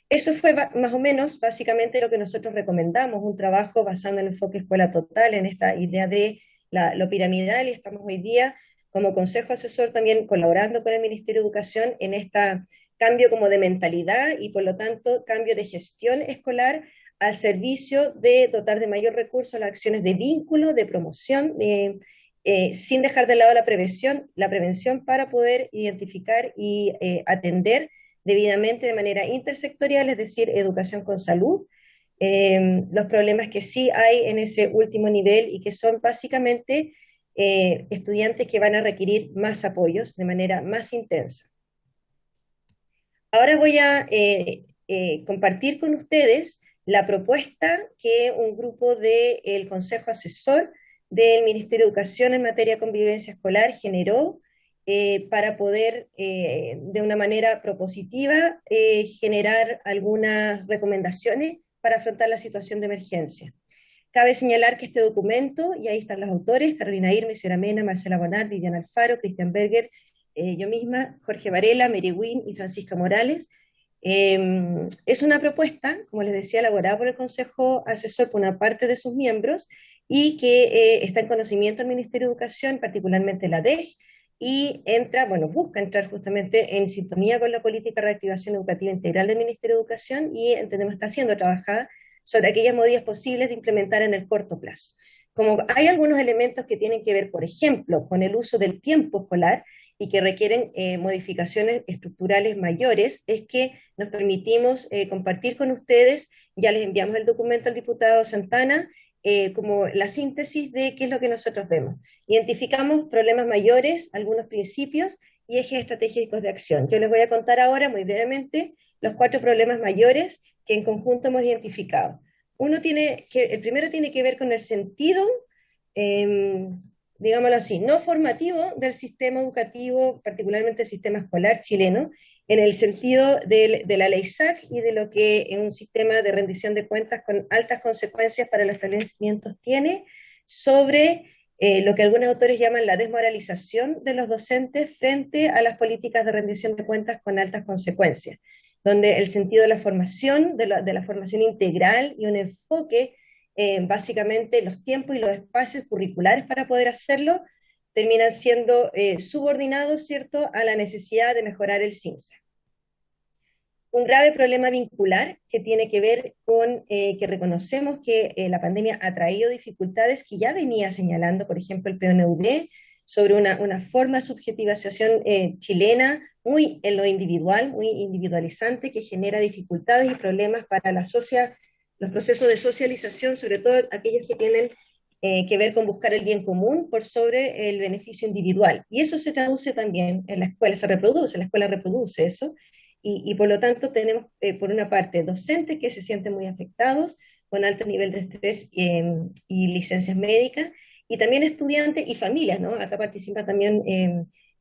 [SPEAKER 10] Eso fue más o menos básicamente lo que nosotros recomendamos, un trabajo basado en el enfoque escuela total, en esta idea de lo piramidal, y estamos hoy día como consejo asesor también colaborando con el Ministerio de Educación en este cambio como de mentalidad y por lo tanto cambio de gestión escolar al servicio de dotar de mayor recursos las acciones de vínculo, de promoción, sin dejar de lado la prevención para poder identificar y atender debidamente de manera intersectorial, es decir, educación con salud, los problemas que sí hay en ese último nivel y que son básicamente estudiantes que van a requerir más apoyos de manera más intensa. Ahora voy a compartir con ustedes la propuesta que un grupo del Consejo Asesor del Ministerio de Educación en materia de convivencia escolar generó para poder, de una manera propositiva, generar algunas recomendaciones para afrontar la situación de emergencia. Cabe señalar que este documento, y ahí están los autores, Carolina Irmes, Sera Mena, Marcela Bonar, Viviana Alfaro, Cristian Berger, yo misma, Jorge Varela, Mary Wynn y Francisca Morales, es una propuesta, como les decía, elaborada por el Consejo Asesor por una parte de sus miembros y que está en conocimiento del Ministerio de Educación, particularmente la DEG, y entra, bueno, busca entrar justamente en sintonía con la política de reactivación educativa integral del Ministerio de Educación y entendemos está siendo trabajada sobre aquellas medidas posibles de implementar en el corto plazo. Como hay algunos elementos que tienen que ver, por ejemplo, con el uso del tiempo escolar y que requieren modificaciones estructurales mayores, es que nos permitimos compartir con ustedes, ya les enviamos el documento al diputado Santana, como la síntesis de qué es lo que nosotros vemos. Identificamos problemas mayores, algunos principios y ejes estratégicos de acción. Yo les voy a contar ahora, muy brevemente, los 4 problemas mayores que en conjunto hemos identificado. El primero tiene que ver con el sentido, digámoslo así, no formativo del sistema educativo, particularmente el sistema escolar chileno, en el sentido de la ley SAC y de lo que un sistema de rendición de cuentas con altas consecuencias para los establecimientos tiene sobre lo que algunos autores llaman la desmoralización de los docentes frente a las políticas de rendición de cuentas con altas consecuencias, donde el sentido de la formación, de la formación integral y un enfoque, básicamente los tiempos y los espacios curriculares para poder hacerlo, terminan siendo subordinados, ¿cierto?, a la necesidad de mejorar el CINSA. Un grave problema vincular que tiene que ver con que reconocemos que la pandemia ha traído dificultades que ya venía señalando, por ejemplo, el PNUD, sobre una forma de subjetivización chilena muy en lo individual, muy individualizante, que genera dificultades y problemas para los procesos de socialización, sobre todo aquellos que tienen que ver con buscar el bien común por sobre el beneficio individual. Y eso se traduce también en la escuela, la escuela reproduce eso, y por lo tanto tenemos, por una parte, docentes que se sienten muy afectados, con alto nivel de estrés y licencias médicas, y también estudiantes y familias, ¿no? Acá participa también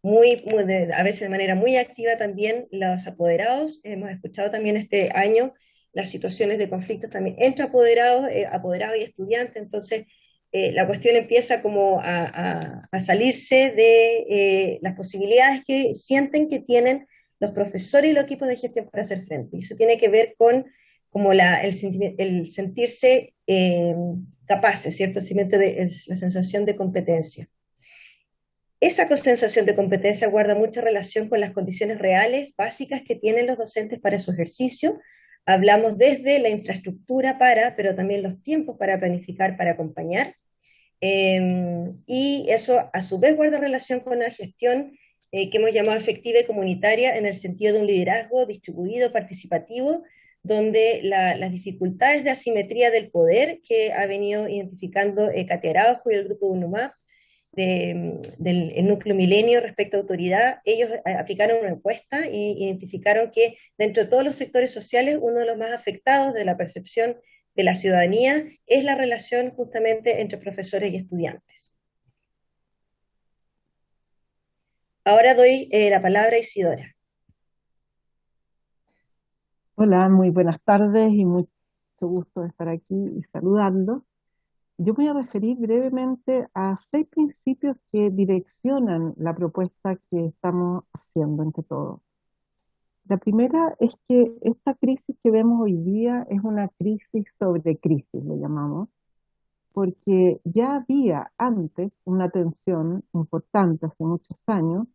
[SPEAKER 10] a veces de manera muy activa también los apoderados. Hemos escuchado también este año las situaciones de conflictos también entre apoderados y estudiantes, entonces la cuestión empieza como a salirse de las posibilidades que sienten que tienen los profesores y los equipos de gestión para hacer frente. Y eso tiene que ver con como el sentirse capaces, ¿cierto? La sensación de competencia. Esa sensación de competencia guarda mucha relación con las condiciones reales, básicas que tienen los docentes para su ejercicio. Hablamos desde la infraestructura pero también los tiempos para planificar, para acompañar. Y eso a su vez guarda relación con la gestión que hemos llamado efectiva y comunitaria en el sentido de un liderazgo distribuido, participativo, donde las dificultades de asimetría del poder que ha venido identificando Katia Araujo y el grupo de UNUMAP, del núcleo milenio respecto a autoridad, ellos aplicaron una encuesta e identificaron que dentro de todos los sectores sociales, uno de los más afectados de la percepción de la ciudadanía es la relación justamente entre profesores y estudiantes. Ahora doy la palabra a Isidora.
[SPEAKER 11] Hola, muy buenas tardes y mucho gusto de estar aquí y saludando. Yo voy a referir brevemente a 6 principios que direccionan la propuesta que estamos haciendo entre todos. La primera es que esta crisis que vemos hoy día es una crisis sobre crisis, le llamamos, porque ya había antes una tensión importante hace muchos años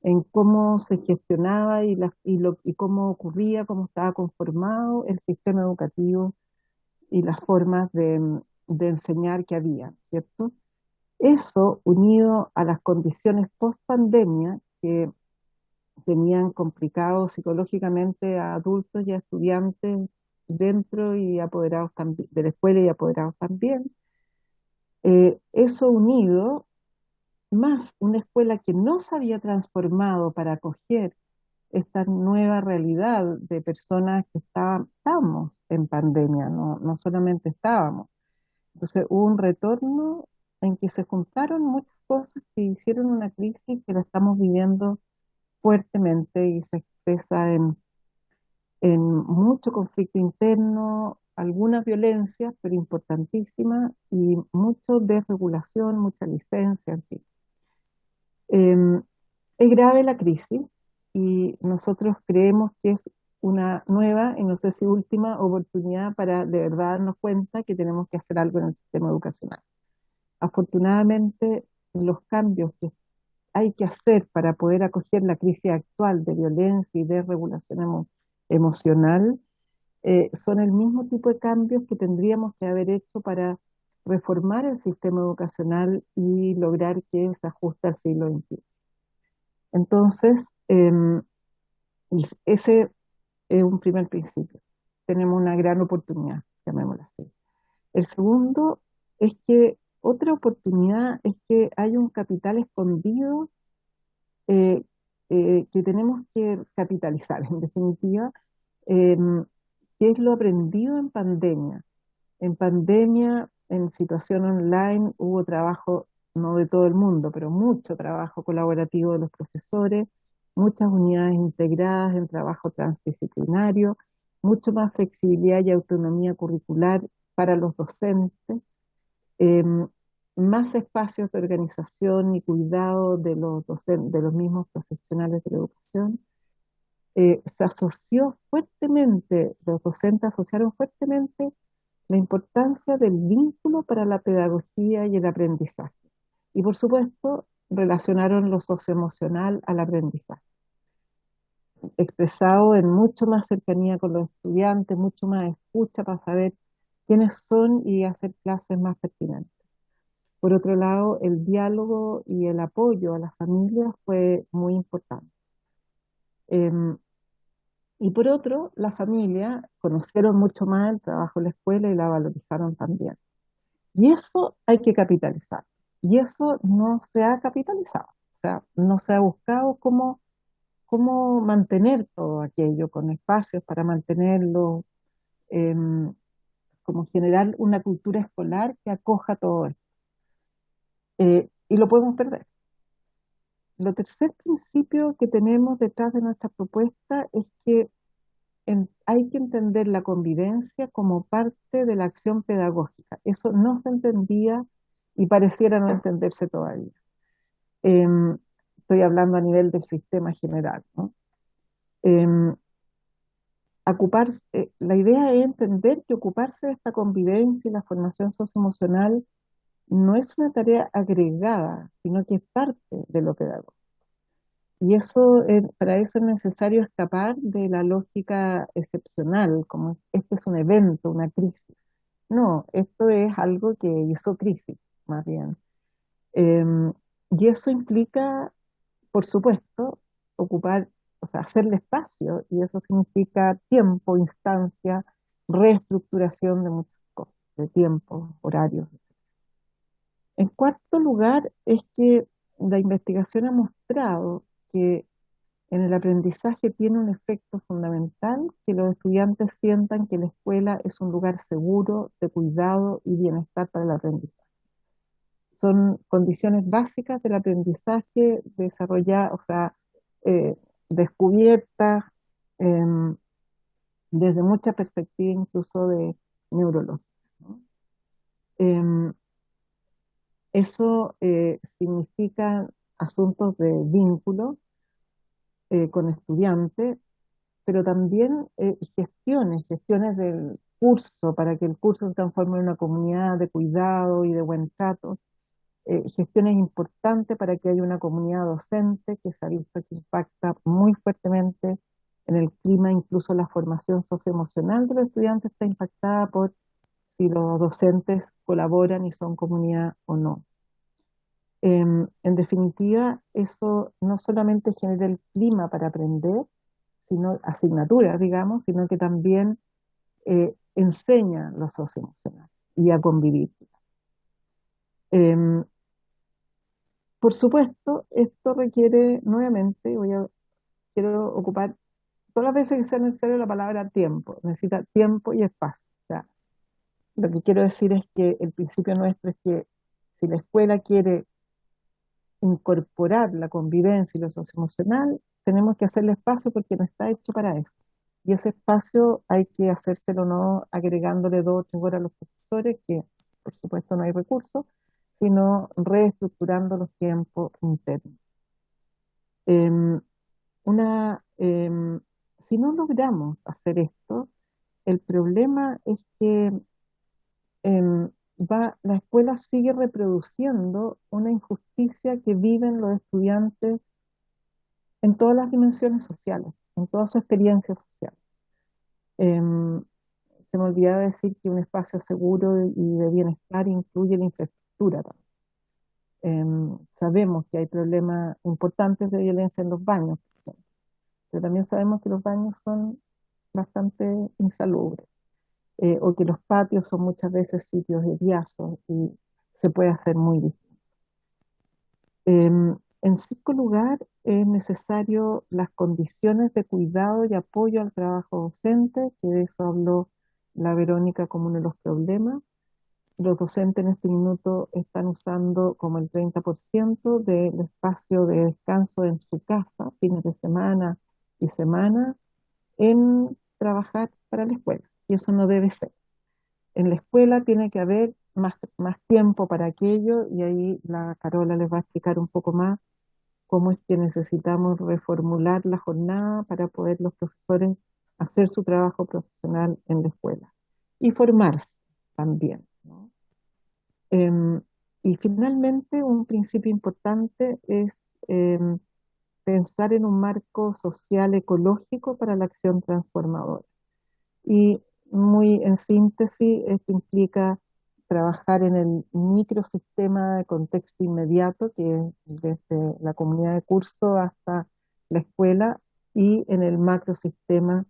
[SPEAKER 11] en cómo se gestionaba y cómo ocurría, cómo estaba conformado el sistema educativo y las formas de enseñar que había, ¿cierto? Eso, unido a las condiciones post-pandemia que tenían complicado psicológicamente a adultos y a estudiantes dentro y apoderados también, de la escuela y apoderados también, eso unido, más una escuela que no se había transformado para acoger esta nueva realidad de personas que estábamos en pandemia, no solamente estábamos. Entonces hubo un retorno en que se juntaron muchas cosas que hicieron una crisis que la estamos viviendo fuertemente y se expresa en mucho conflicto interno, algunas violencias, pero importantísimas, y mucho desregulación, mucha licencia, en fin. Es grave la crisis y nosotros creemos que es una nueva, y no sé si última, oportunidad para de verdad darnos cuenta que tenemos que hacer algo en el sistema educacional. Afortunadamente, los cambios que hay que hacer para poder acoger la crisis actual de violencia y desregulación emocional son el mismo tipo de cambios que tendríamos que haber hecho para reformar el sistema educacional y lograr que se ajuste al siglo XXI. Entonces, ese es un primer principio. Tenemos una gran oportunidad, llamémosla así. El segundo es que otra oportunidad es que hay un capital escondido que tenemos que capitalizar, en definitiva, que es lo aprendido en pandemia. En pandemia, en situación online, hubo trabajo, no de todo el mundo, pero mucho trabajo colaborativo de los profesores, muchas unidades integradas en trabajo transdisciplinario, mucho más flexibilidad y autonomía curricular para los docentes, más espacios de organización y cuidado de los docentes, de los mismos profesionales de la educación. Se asoció fuertemente, los docentes asociaron fuertemente la importancia del vínculo para la pedagogía y el aprendizaje. Y por supuesto, relacionaron lo socioemocional al aprendizaje, expresado en mucho más cercanía con los estudiantes, mucho más escucha para saber quiénes son y hacer clases más pertinentes. Por otro lado, el diálogo y el apoyo a las familias fue muy importante. Y por otro, las familias conocieron mucho más el trabajo en la escuela y la valorizaron también. Y eso hay que capitalizar. Y eso no se ha capitalizado. O sea, no se ha buscado cómo mantener todo aquello con espacios para mantenerlo, como generar una cultura escolar que acoja todo esto. Y lo podemos perder. Lo tercer principio que tenemos detrás de nuestra propuesta es que hay que entender la convivencia como parte de la acción pedagógica. Eso no se entendía y pareciera no entenderse todavía. Estoy hablando a nivel del sistema general, ¿no? La idea es entender que ocuparse de esta convivencia y la formación socioemocional no es una tarea agregada, sino que es parte de lo pedagógico. Y eso, para eso es necesario escapar de la lógica excepcional, como este es un evento, una crisis. No, esto es algo que hizo crisis, más bien. Y eso implica, por supuesto, hacerle espacio, y eso significa tiempo, instancia, reestructuración de muchas cosas, de tiempo, horarios. En cuarto lugar, es que la investigación ha mostrado que en el aprendizaje tiene un efecto fundamental que los estudiantes sientan que la escuela es un lugar seguro, de cuidado y bienestar para el aprendizaje. Son condiciones básicas del aprendizaje descubiertas desde muchas perspectivas, incluso de neurología, ¿no? Eso significa asuntos de vínculo con estudiantes, pero también gestiones del curso, para que el curso se transforme en una comunidad de cuidado y de buen trato, gestiones importantes para que haya una comunidad docente que se ha visto que impacta muy fuertemente en el clima, incluso la formación socioemocional de los estudiantes está impactada por si los docentes colaboran y son comunidad o no. En definitiva, eso no solamente genera el clima para aprender, sino asignaturas, digamos, sino que también enseña lo socioemocional y a convivir. Por supuesto, esto requiere, nuevamente, quiero ocupar todas las veces que sea necesario la palabra tiempo, necesita tiempo y espacio. O sea, lo que quiero decir es que el principio nuestro es que Si la escuela quiere incorporar la convivencia y lo socioemocional, tenemos que hacerle espacio porque no está hecho para eso. Y ese espacio hay que hacérselo no agregándole 2 o 3 horas a los profesores, que por supuesto no hay recursos, sino reestructurando los tiempos internos. Em, si no logramos hacer esto, el problema es que la escuela sigue reproduciendo una injusticia que viven los estudiantes en todas las dimensiones sociales, en toda su experiencia social. Se me olvidaba decir que un espacio seguro y de bienestar incluye la infraestructura también. Sabemos que hay problemas importantes de violencia en los baños, por ejemplo, pero también sabemos que los baños son bastante insalubres, o que los patios son muchas veces sitios hediazos y se puede hacer muy distinto. En 5 lugar, es necesario las condiciones de cuidado y apoyo al trabajo docente, que de eso habló la Verónica como uno de los problemas. Los docentes en este minuto están usando como el 30% del espacio de descanso en su casa, fines de semana y semana, en trabajar para la escuela. Y eso no debe ser. En la escuela tiene que haber más tiempo para aquello, y ahí la Carola les va a explicar un poco más cómo es que necesitamos reformular la jornada para poder los profesores hacer su trabajo profesional en la escuela. Y formarse también, ¿no? Y finalmente, un principio importante es pensar en un marco social ecológico para la acción transformadora. Y muy en síntesis, esto implica trabajar en el microsistema de contexto inmediato, que es desde la comunidad de curso hasta la escuela, y en el macrosistema,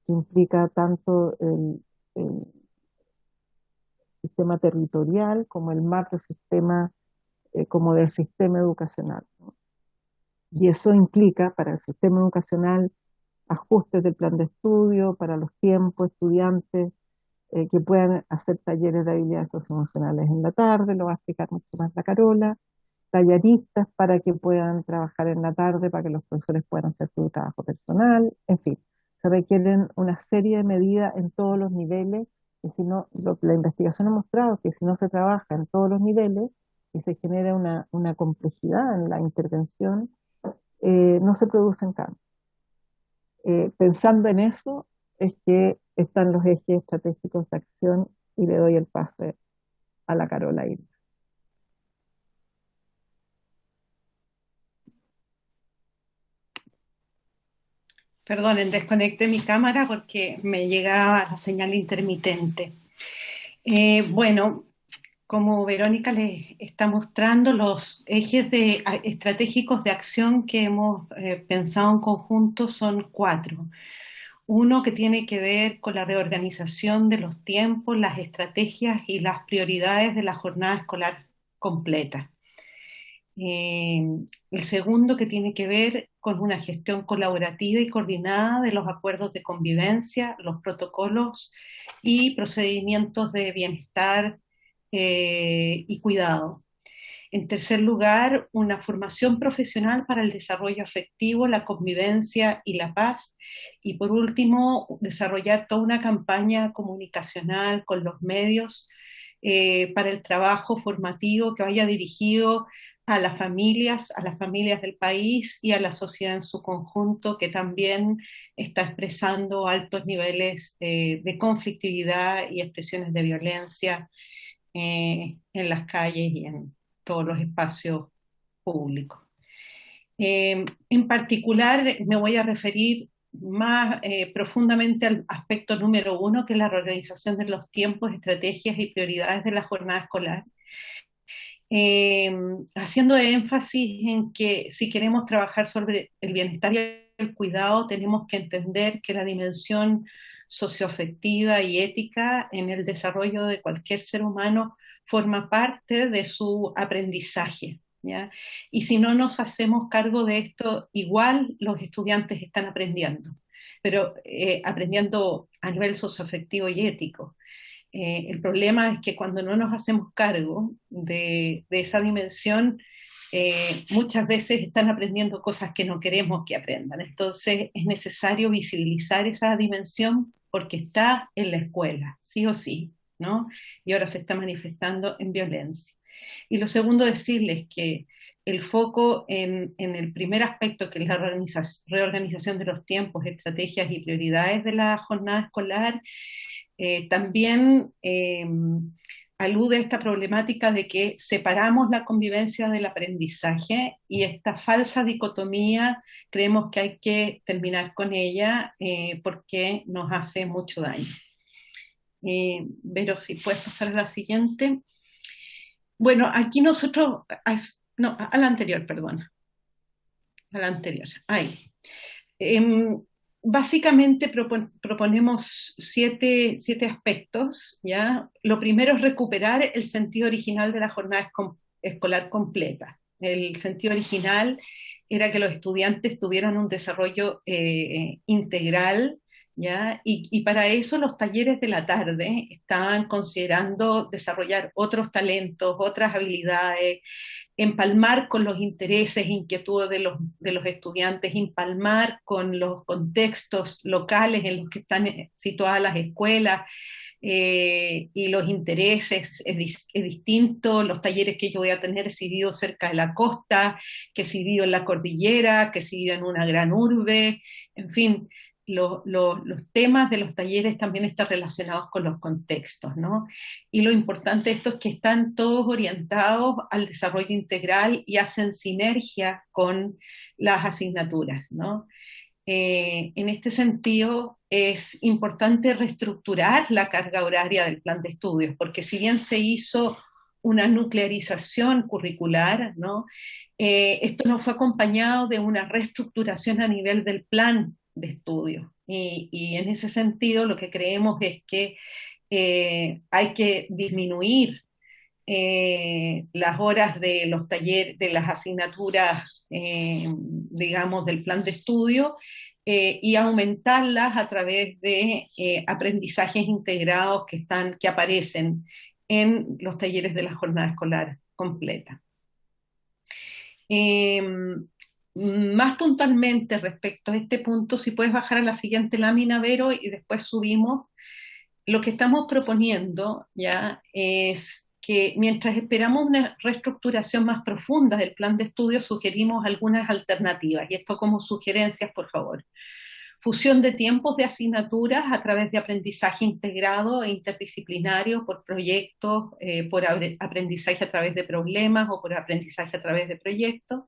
[SPEAKER 11] que implica tanto el sistema territorial como el macrosistema, como del sistema educacional, ¿no? Y eso implica para el sistema educacional ajustes del plan de estudio, para los tiempos, estudiantes que puedan hacer talleres de habilidades socioemocionales en la tarde, lo va a explicar mucho más la Carola, talleristas para que puedan trabajar en la tarde, para que los profesores puedan hacer su trabajo personal, en fin, se requieren una serie de medidas en todos los niveles, y si no, la investigación ha mostrado que si no se trabaja en todos los niveles y se genera una complejidad en la intervención, no se producen cambios. Pensando en eso es que están los ejes estratégicos de acción, y le doy el pase a la Carola Irma.
[SPEAKER 12] Perdonen, desconecté mi cámara porque me llegaba la señal intermitente. Bueno, como Verónica les está mostrando, los ejes estratégicos de acción que hemos pensado en conjunto son 4. Uno que tiene que ver con la reorganización de los tiempos, las estrategias y las prioridades de la jornada escolar completa. El segundo que tiene que ver con una gestión colaborativa y coordinada de los acuerdos de convivencia, los protocolos y procedimientos de bienestar y cuidado. En tercer lugar, una formación profesional para el desarrollo afectivo, la convivencia y la paz. Y por último, desarrollar toda una campaña comunicacional con los medios para el trabajo formativo que vaya dirigido a las familias del país y a la sociedad en su conjunto, que también está expresando altos niveles de conflictividad y expresiones de violencia en las calles y en todos los espacios públicos. En particular, me voy a referir más profundamente al aspecto número 1, que es la reorganización de los tiempos, estrategias y prioridades de la jornada escolar, haciendo énfasis en que si queremos trabajar sobre el bienestar y el cuidado, tenemos que entender que la dimensión socioafectiva y ética en el desarrollo de cualquier ser humano forma parte de su aprendizaje, ¿ya? Y si no nos hacemos cargo de esto, igual los estudiantes están aprendiendo, pero aprendiendo a nivel socioafectivo y ético. El problema es que cuando no nos hacemos cargo de esa dimensión, muchas veces están aprendiendo cosas que no queremos que aprendan. Entonces es necesario visibilizar esa dimensión porque está en la escuela, sí o sí, ¿no? Y ahora se está manifestando en violencia. Y lo segundo, decirles que el foco en el primer aspecto, que es la reorganización de los tiempos, estrategias y prioridades de la jornada escolar, también alude a esta problemática de que separamos la convivencia del aprendizaje, y esta falsa dicotomía creemos que hay que terminar con ella porque nos hace mucho daño. Vero, si puedes pasar a la siguiente. Bueno, aquí nosotros, no, a la anterior, perdona. A la anterior, ahí. Básicamente proponemos siete aspectos, ¿ya? Lo primero es recuperar el sentido original de la jornada escolar completa. El sentido original era que los estudiantes tuvieran un desarrollo integral, ¿ya? Y para eso los talleres de la tarde estaban considerando desarrollar otros talentos, otras habilidades, empalmar con los intereses e inquietudes de los estudiantes, empalmar con los contextos locales en los que están situadas las escuelas, y los intereses es distinto. Los talleres que yo voy a tener si vivo cerca de la costa, que si vivo en la cordillera, que si vivo en una gran urbe, en fin. Los temas de los talleres también están relacionados con los contextos, ¿no? Y lo importante de esto es que están todos orientados al desarrollo integral y hacen sinergia con las asignaturas, ¿no? En este sentido, es importante reestructurar la carga horaria del plan de estudios, porque si bien se hizo una nuclearización curricular, ¿no? Esto no fue acompañado de una reestructuración a nivel del plan de estudio. Y en ese sentido lo que creemos es que hay que disminuir las horas de los talleres, de las asignaturas, digamos, del plan de estudio, y aumentarlas a través de aprendizajes integrados que aparecen en los talleres de la jornada escolar completa. Más puntualmente respecto a este punto, si puedes bajar a la siguiente lámina, Vero, y después subimos. Lo que estamos proponiendo ya es que mientras esperamos una reestructuración más profunda del plan de estudio, sugerimos algunas alternativas, y esto como sugerencias, por favor. Fusión de tiempos de asignaturas a través de aprendizaje integrado e interdisciplinario por proyectos, por aprendizaje a través de problemas o por aprendizaje a través de proyectos.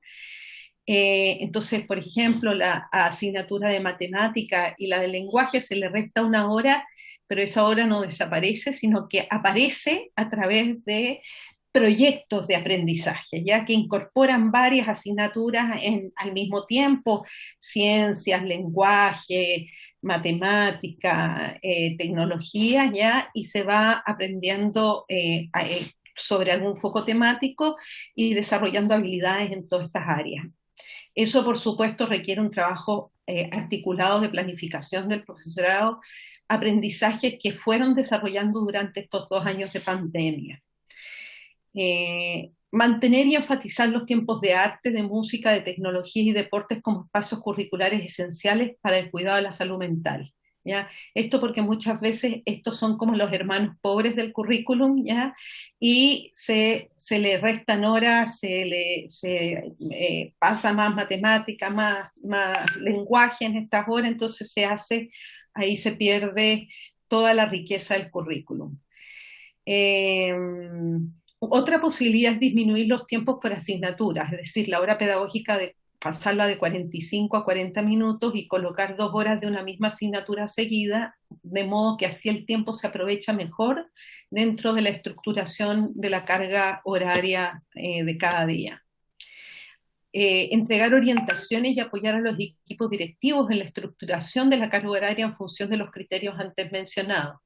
[SPEAKER 12] Entonces, por ejemplo, la asignatura de matemática y la de lenguaje se le resta una hora, pero esa hora no desaparece, sino que aparece a través de proyectos de aprendizaje, ya que incorporan varias asignaturas al mismo tiempo: ciencias, lenguaje, matemática, tecnología, ya, y se va aprendiendo sobre algún foco temático y desarrollando habilidades en todas estas áreas. Eso, por supuesto, requiere un trabajo articulado de planificación del profesorado, aprendizajes que fueron desarrollando durante estos 2 años de pandemia. Mantener y enfatizar los tiempos de arte, de música, de tecnología y deportes como espacios curriculares esenciales para el cuidado de la salud mental, ¿ya? Esto porque muchas veces estos son como los hermanos pobres del currículum, ¿ya? Y se le restan horas, se pasa más matemática, más lenguaje en estas horas, entonces ahí se pierde toda la riqueza del currículum. Otra posibilidad es disminuir los tiempos por asignaturas, es decir, la hora pedagógica pasarla de 45 a 40 minutos y colocar 2 horas de una misma asignatura seguida, de modo que así el tiempo se aprovecha mejor dentro de la estructuración de la carga horaria de cada día. Entregar orientaciones y apoyar a los equipos directivos en la estructuración de la carga horaria en función de los criterios antes mencionados.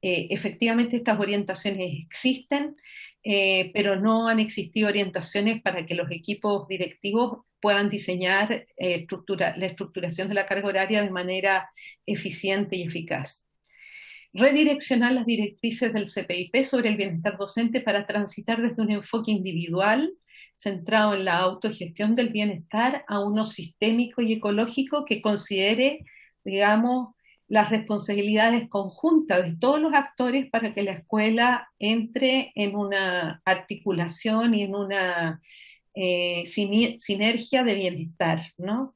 [SPEAKER 12] Efectivamente estas orientaciones existen, pero no han existido orientaciones para que los equipos directivos puedan diseñar la estructuración de la carga horaria de manera eficiente y eficaz. redireccionar las directrices del CPIP sobre el bienestar docente para transitar desde un enfoque individual centrado en la autogestión del bienestar a uno sistémico y ecológico que considere, digamos, las responsabilidades conjuntas de todos los actores para que la escuela entre en una articulación y en una sinergia de bienestar, ¿no?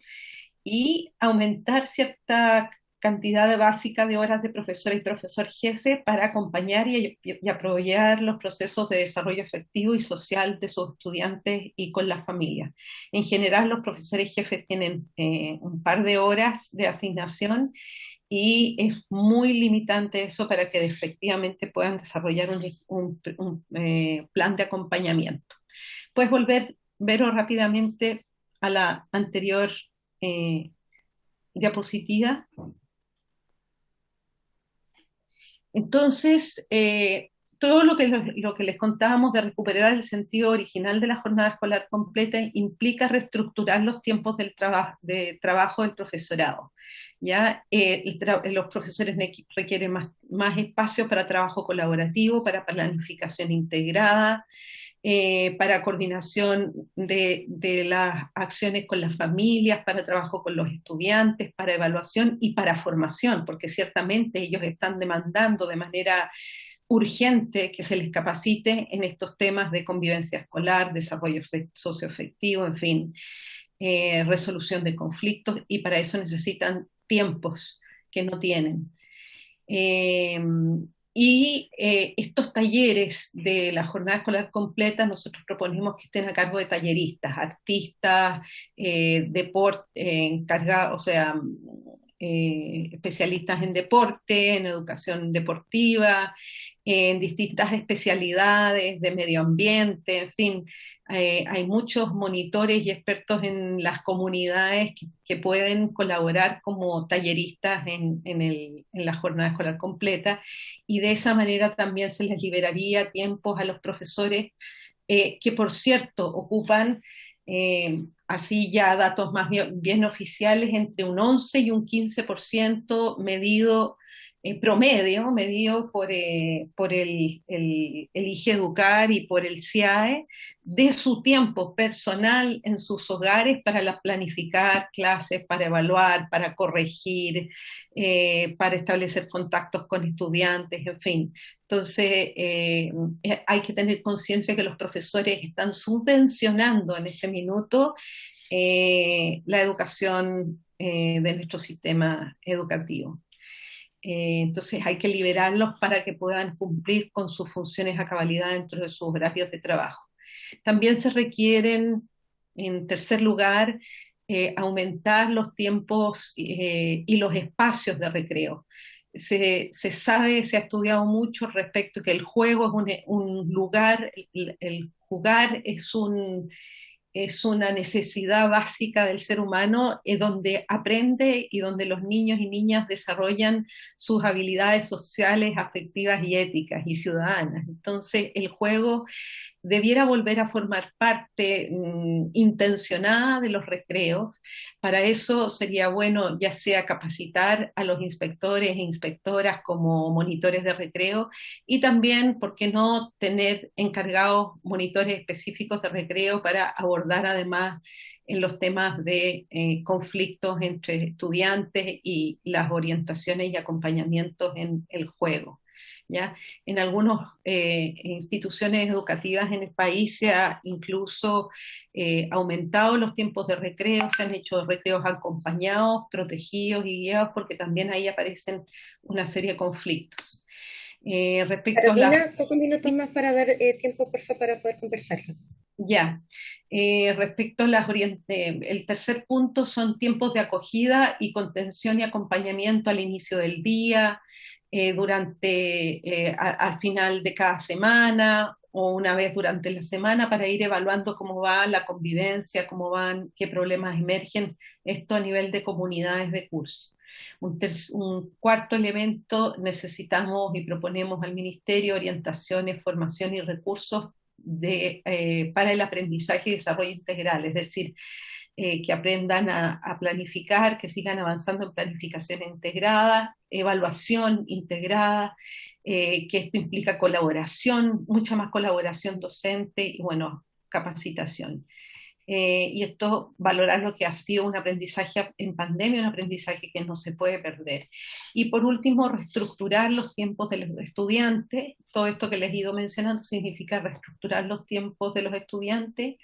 [SPEAKER 12] Y aumentar cierta cantidad básica de horas de profesor y profesor jefe para acompañar y apoyar los procesos de desarrollo efectivo y social de sus estudiantes y con las familias. En general, los profesores jefes tienen un par de horas de asignación y es muy limitante eso para que efectivamente puedan desarrollar un plan de acompañamiento. Puedes verlo rápidamente a la anterior diapositiva. Entonces, todo lo que les contábamos de recuperar el sentido original de la jornada escolar completa implica reestructurar los tiempos de trabajo del profesorado. ¿Ya? Los profesores requieren más espacio para trabajo colaborativo, para planificación integrada, para coordinación de las acciones con las familias, para trabajo con los estudiantes, para evaluación y para formación, porque ciertamente ellos están demandando de manera urgente que se les capacite en estos temas de convivencia escolar, desarrollo socioafectivo, en fin, resolución de conflictos, y para eso necesitan tiempos que no tienen. Estos talleres de la jornada escolar completa nosotros proponemos que estén a cargo de talleristas, artistas, encargados, o sea, especialistas en deporte, en educación deportiva, en distintas especialidades de medio ambiente, en fin. Hay muchos monitores y expertos en las comunidades que pueden colaborar como talleristas en la jornada escolar completa, y de esa manera también se les liberaría tiempos a los profesores que, por cierto, ocupan, así ya datos más bien oficiales, entre un 11 y un 15% promedio, medido por el IGEDUCAR y por el CIAE, de su tiempo personal en sus hogares para planificar clases, para evaluar, para corregir, para establecer contactos con estudiantes, en fin. Entonces, hay que tener conciencia que los profesores están subvencionando en este minuto la educación de nuestro sistema educativo. Entonces hay que liberarlos para que puedan cumplir con sus funciones a cabalidad dentro de sus horarios de trabajo. También se requieren, en tercer lugar, aumentar los tiempos y los espacios de recreo. Se sabe, se ha estudiado mucho respecto a que el juego es un lugar, el jugar es una necesidad básica del ser humano, donde aprende y donde los niños y niñas desarrollan sus habilidades sociales, afectivas y éticas y ciudadanas. Entonces, el juego debiera volver a formar parte intencionada de los recreos. Para eso sería bueno ya sea capacitar a los inspectores e inspectoras como monitores de recreo, y también, ¿por qué no?, tener encargados monitores específicos de recreo para abordar además en los temas de conflictos entre estudiantes y las orientaciones y acompañamientos en el juego. ¿Ya? En algunas instituciones educativas en el país se ha incluso aumentado los tiempos de recreo, se han hecho recreos acompañados, protegidos y guiados, porque también ahí aparecen una serie de conflictos. Respecto
[SPEAKER 10] Carolina, pocos minutos más para dar tiempo, por favor, para poder conversarlo.
[SPEAKER 12] Ya, respecto a el tercer punto son tiempos de acogida y contención y acompañamiento al inicio del día, al final de cada semana o una vez durante la semana, para ir evaluando cómo va la convivencia, qué problemas emergen, esto a nivel de comunidades de curso. Un cuarto elemento, necesitamos y proponemos al Ministerio orientaciones, formación y recursos para el aprendizaje y desarrollo integral, es decir, que aprendan a planificar, que sigan avanzando en planificación integrada, evaluación integrada, que esto implica colaboración, mucha más colaboración docente y bueno, capacitación. Y esto, valorar lo que ha sido un aprendizaje en pandemia, un aprendizaje que no se puede perder. Y por último, reestructurar los tiempos de los estudiantes. Todo esto que les he ido mencionando significa reestructurar los tiempos de los estudiantes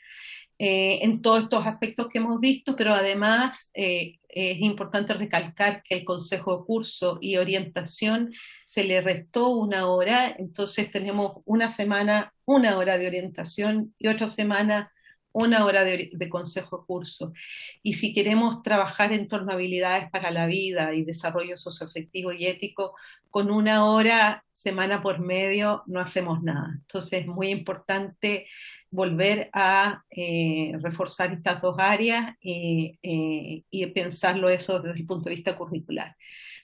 [SPEAKER 12] en todos estos aspectos que hemos visto, pero además es importante recalcar que el consejo de curso y orientación se le restó una hora, entonces tenemos una semana, una hora de orientación y otra semana una hora de consejo de curso. Y si queremos trabajar en torno a habilidades para la vida y desarrollo socioafectivo y ético, con una hora, semana por medio, no hacemos nada. Entonces es muy importante volver a reforzar estas dos áreas y pensarlo eso desde el punto de vista curricular.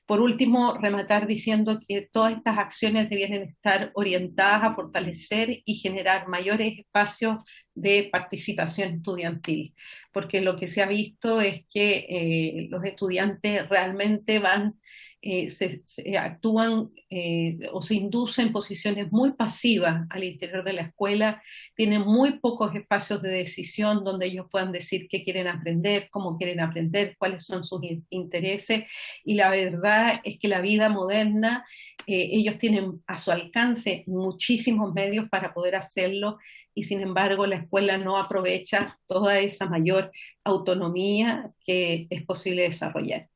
[SPEAKER 12] Por último, rematar diciendo que todas estas acciones deben estar orientadas a fortalecer y generar mayores espacios de participación estudiantil, porque lo que se ha visto es que los estudiantes realmente actúan o se inducen posiciones muy pasivas al interior de la escuela, tienen muy pocos espacios de decisión donde ellos puedan decir qué quieren aprender, cómo quieren aprender, cuáles son sus intereses, y la verdad es que la vida moderna, ellos tienen a su alcance muchísimos medios para poder hacerlo, y sin embargo la escuela no aprovecha toda esa mayor autonomía que es posible desarrollar.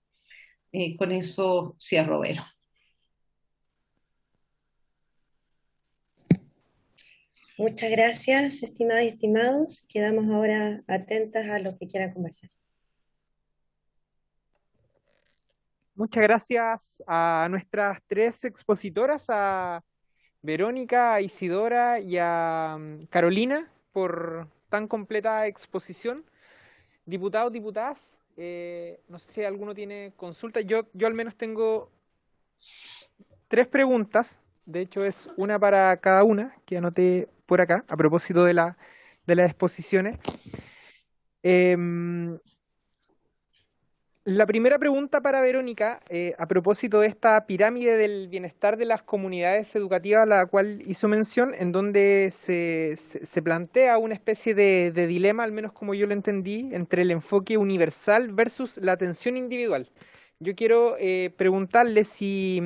[SPEAKER 12] Con eso cierro, Vero.
[SPEAKER 10] Muchas gracias, estimadas y estimados. Quedamos ahora atentas a los que quieran conversar.
[SPEAKER 1] Muchas gracias a nuestras tres expositoras, a Verónica, a Isidora y a Carolina, por tan completa exposición. Diputados, diputadas, no sé si alguno tiene consulta. Yo al menos tengo 3 preguntas. De hecho, es una para cada una, que anoté por acá, a propósito de las exposiciones. La primera pregunta para Verónica, a propósito de esta pirámide del bienestar de las comunidades educativas a la cual hizo mención, en donde se plantea una especie de dilema, al menos como yo lo entendí, entre el enfoque universal versus la atención individual. Yo quiero preguntarle si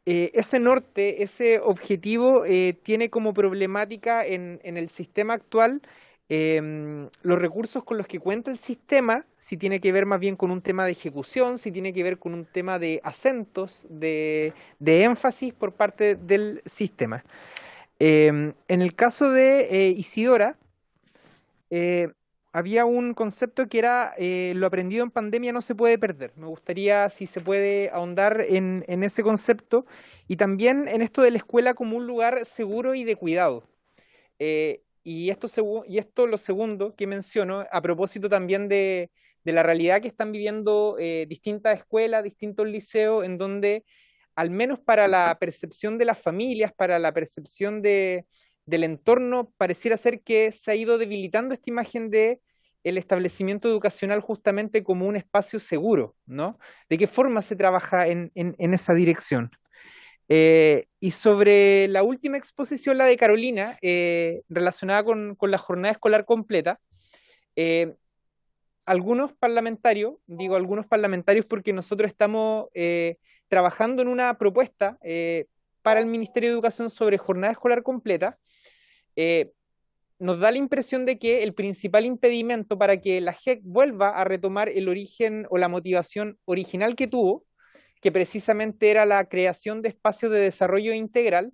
[SPEAKER 1] ese norte, ese objetivo tiene como problemática en el sistema actual los recursos con los que cuenta el sistema, si tiene que ver más bien con un tema de ejecución, si tiene que ver con un tema de acentos, de énfasis por parte del sistema. En el caso de Isidora, había un concepto que era lo aprendido en pandemia no se puede perder. Me gustaría si se puede ahondar en ese concepto y también en esto de la escuela como un lugar seguro y de cuidado. Y esto lo segundo que menciono, a propósito también de la realidad que están viviendo distintas escuelas, distintos liceos, en donde, al menos para la percepción de las familias, para la percepción del entorno, pareciera ser que se ha ido debilitando esta imagen de el establecimiento educacional justamente como un espacio seguro, ¿no? ¿De qué forma se trabaja en esa dirección? Y sobre la última exposición, la de Carolina, relacionada con la jornada escolar completa, algunos parlamentarios, digo algunos parlamentarios porque nosotros estamos trabajando en una propuesta para el Ministerio de Educación sobre jornada escolar completa, nos da la impresión de que el principal impedimento para que la JEC vuelva a retomar el origen o la motivación original que tuvo, que precisamente era la creación de espacios de desarrollo integral,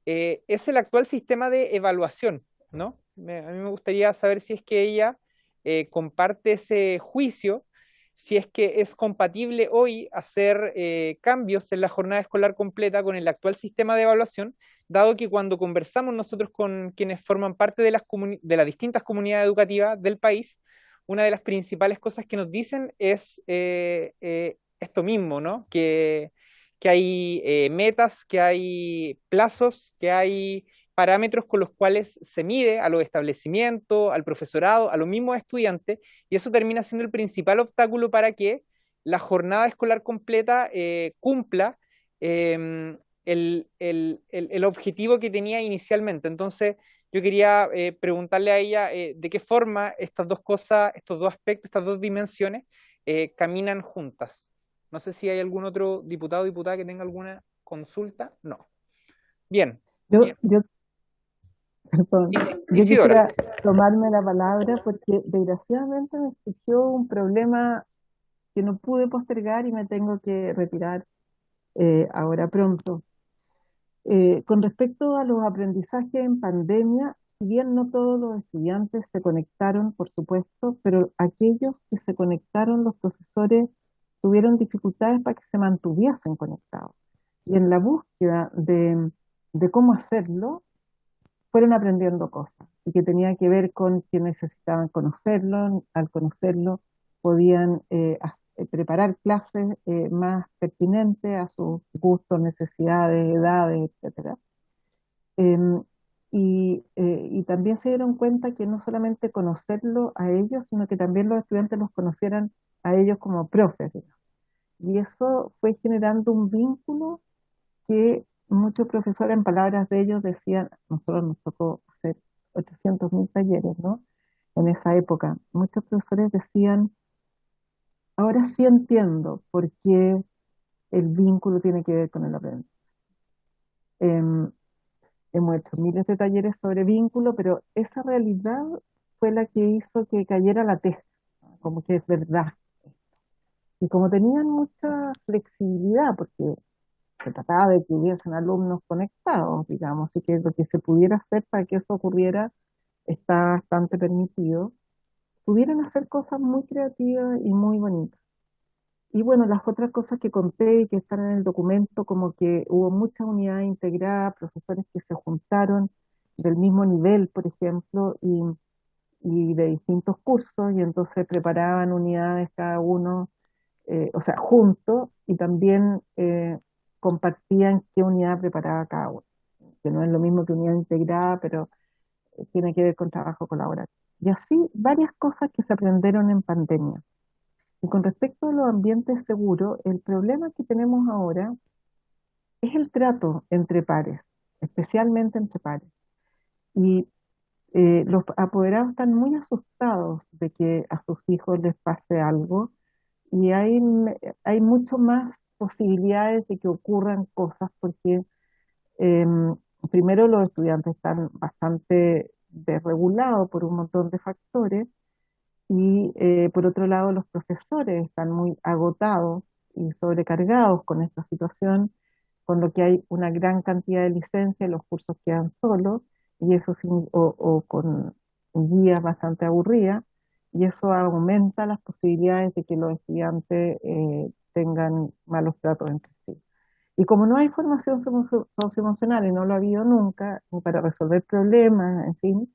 [SPEAKER 1] es el actual sistema de evaluación, ¿no? A mí me gustaría saber si es que ella comparte ese juicio, si es que es compatible hoy hacer cambios en la jornada escolar completa con el actual sistema de evaluación, dado que cuando conversamos nosotros con quienes forman parte de las distintas comunidades educativas del país, una de las principales cosas que nos dicen es esto mismo, ¿no? Que hay metas, que hay plazos, que hay parámetros con los cuales se mide a los establecimientos, al profesorado, a los mismos estudiantes, y eso termina siendo el principal obstáculo para que la jornada escolar completa cumpla el objetivo que tenía inicialmente. Entonces, yo quería preguntarle a ella de qué forma estas dos cosas, estos dos aspectos, estas dos dimensiones caminan juntas. No sé si hay algún otro diputado o diputada que tenga alguna consulta. No. Bien.
[SPEAKER 11] Perdón, yo
[SPEAKER 1] Isidora.
[SPEAKER 11] quisiera tomarme la palabra porque desgraciadamente me surgió un problema que no pude postergar y me tengo que retirar ahora pronto. Con respecto a los aprendizajes en pandemia, si bien no todos los estudiantes se conectaron, por supuesto, pero aquellos que se conectaron, los profesores tuvieron dificultades para que se mantuviesen conectados. Y en la búsqueda de cómo hacerlo, fueron aprendiendo cosas y que tenía que ver con que necesitaban conocerlo, al conocerlo podían preparar clases más pertinentes a sus gustos, necesidades, edades, etcétera. Y también se dieron cuenta que no solamente conocerlo a ellos, sino que también los estudiantes los conocieran a ellos como profes, digamos. Y eso fue generando un vínculo que muchos profesores, en palabras de ellos, decían, nosotros nos tocó hacer 800.000 talleres, ¿no? En esa época, muchos profesores decían, ahora sí entiendo por qué el vínculo tiene que ver con el aprendizaje. Hemos hecho miles de talleres sobre vínculo, pero esa realidad fue la que hizo que cayera la teja, como que es verdad. Y como tenían mucha flexibilidad, porque se trataba de que hubiesen alumnos conectados, digamos, y que lo que se pudiera hacer para que eso ocurriera está bastante permitido, pudieron hacer cosas muy creativas y muy bonitas. Y bueno, las otras cosas que conté y que están en el documento, como que hubo mucha unidad integrada, profesores que se juntaron del mismo nivel, por ejemplo, y de distintos cursos, y entonces preparaban unidades cada uno, o sea, juntos, y también compartían qué unidad preparaba cada uno, que no es lo mismo que unidad integrada, pero tiene que ver con trabajo colaborativo. Y así varias cosas que se aprendieron en pandemia. Y con respecto a los ambientes seguros, el problema que tenemos ahora es el trato entre pares, especialmente entre pares. Y los apoderados están muy asustados de que a sus hijos les pase algo y hay mucho más posibilidades de que ocurran cosas porque primero los estudiantes están bastante desregulados por un montón de factores y por otro lado los profesores están muy agotados y sobrecargados con esta situación, con lo que hay una gran cantidad de licencias, los cursos quedan solos y eso o con guías bastante aburridas, y eso aumenta las posibilidades de que los estudiantes tengan malos tratos entre sí. Y como no hay formación socioemocional y no lo ha habido nunca, ni para resolver problemas, en fin,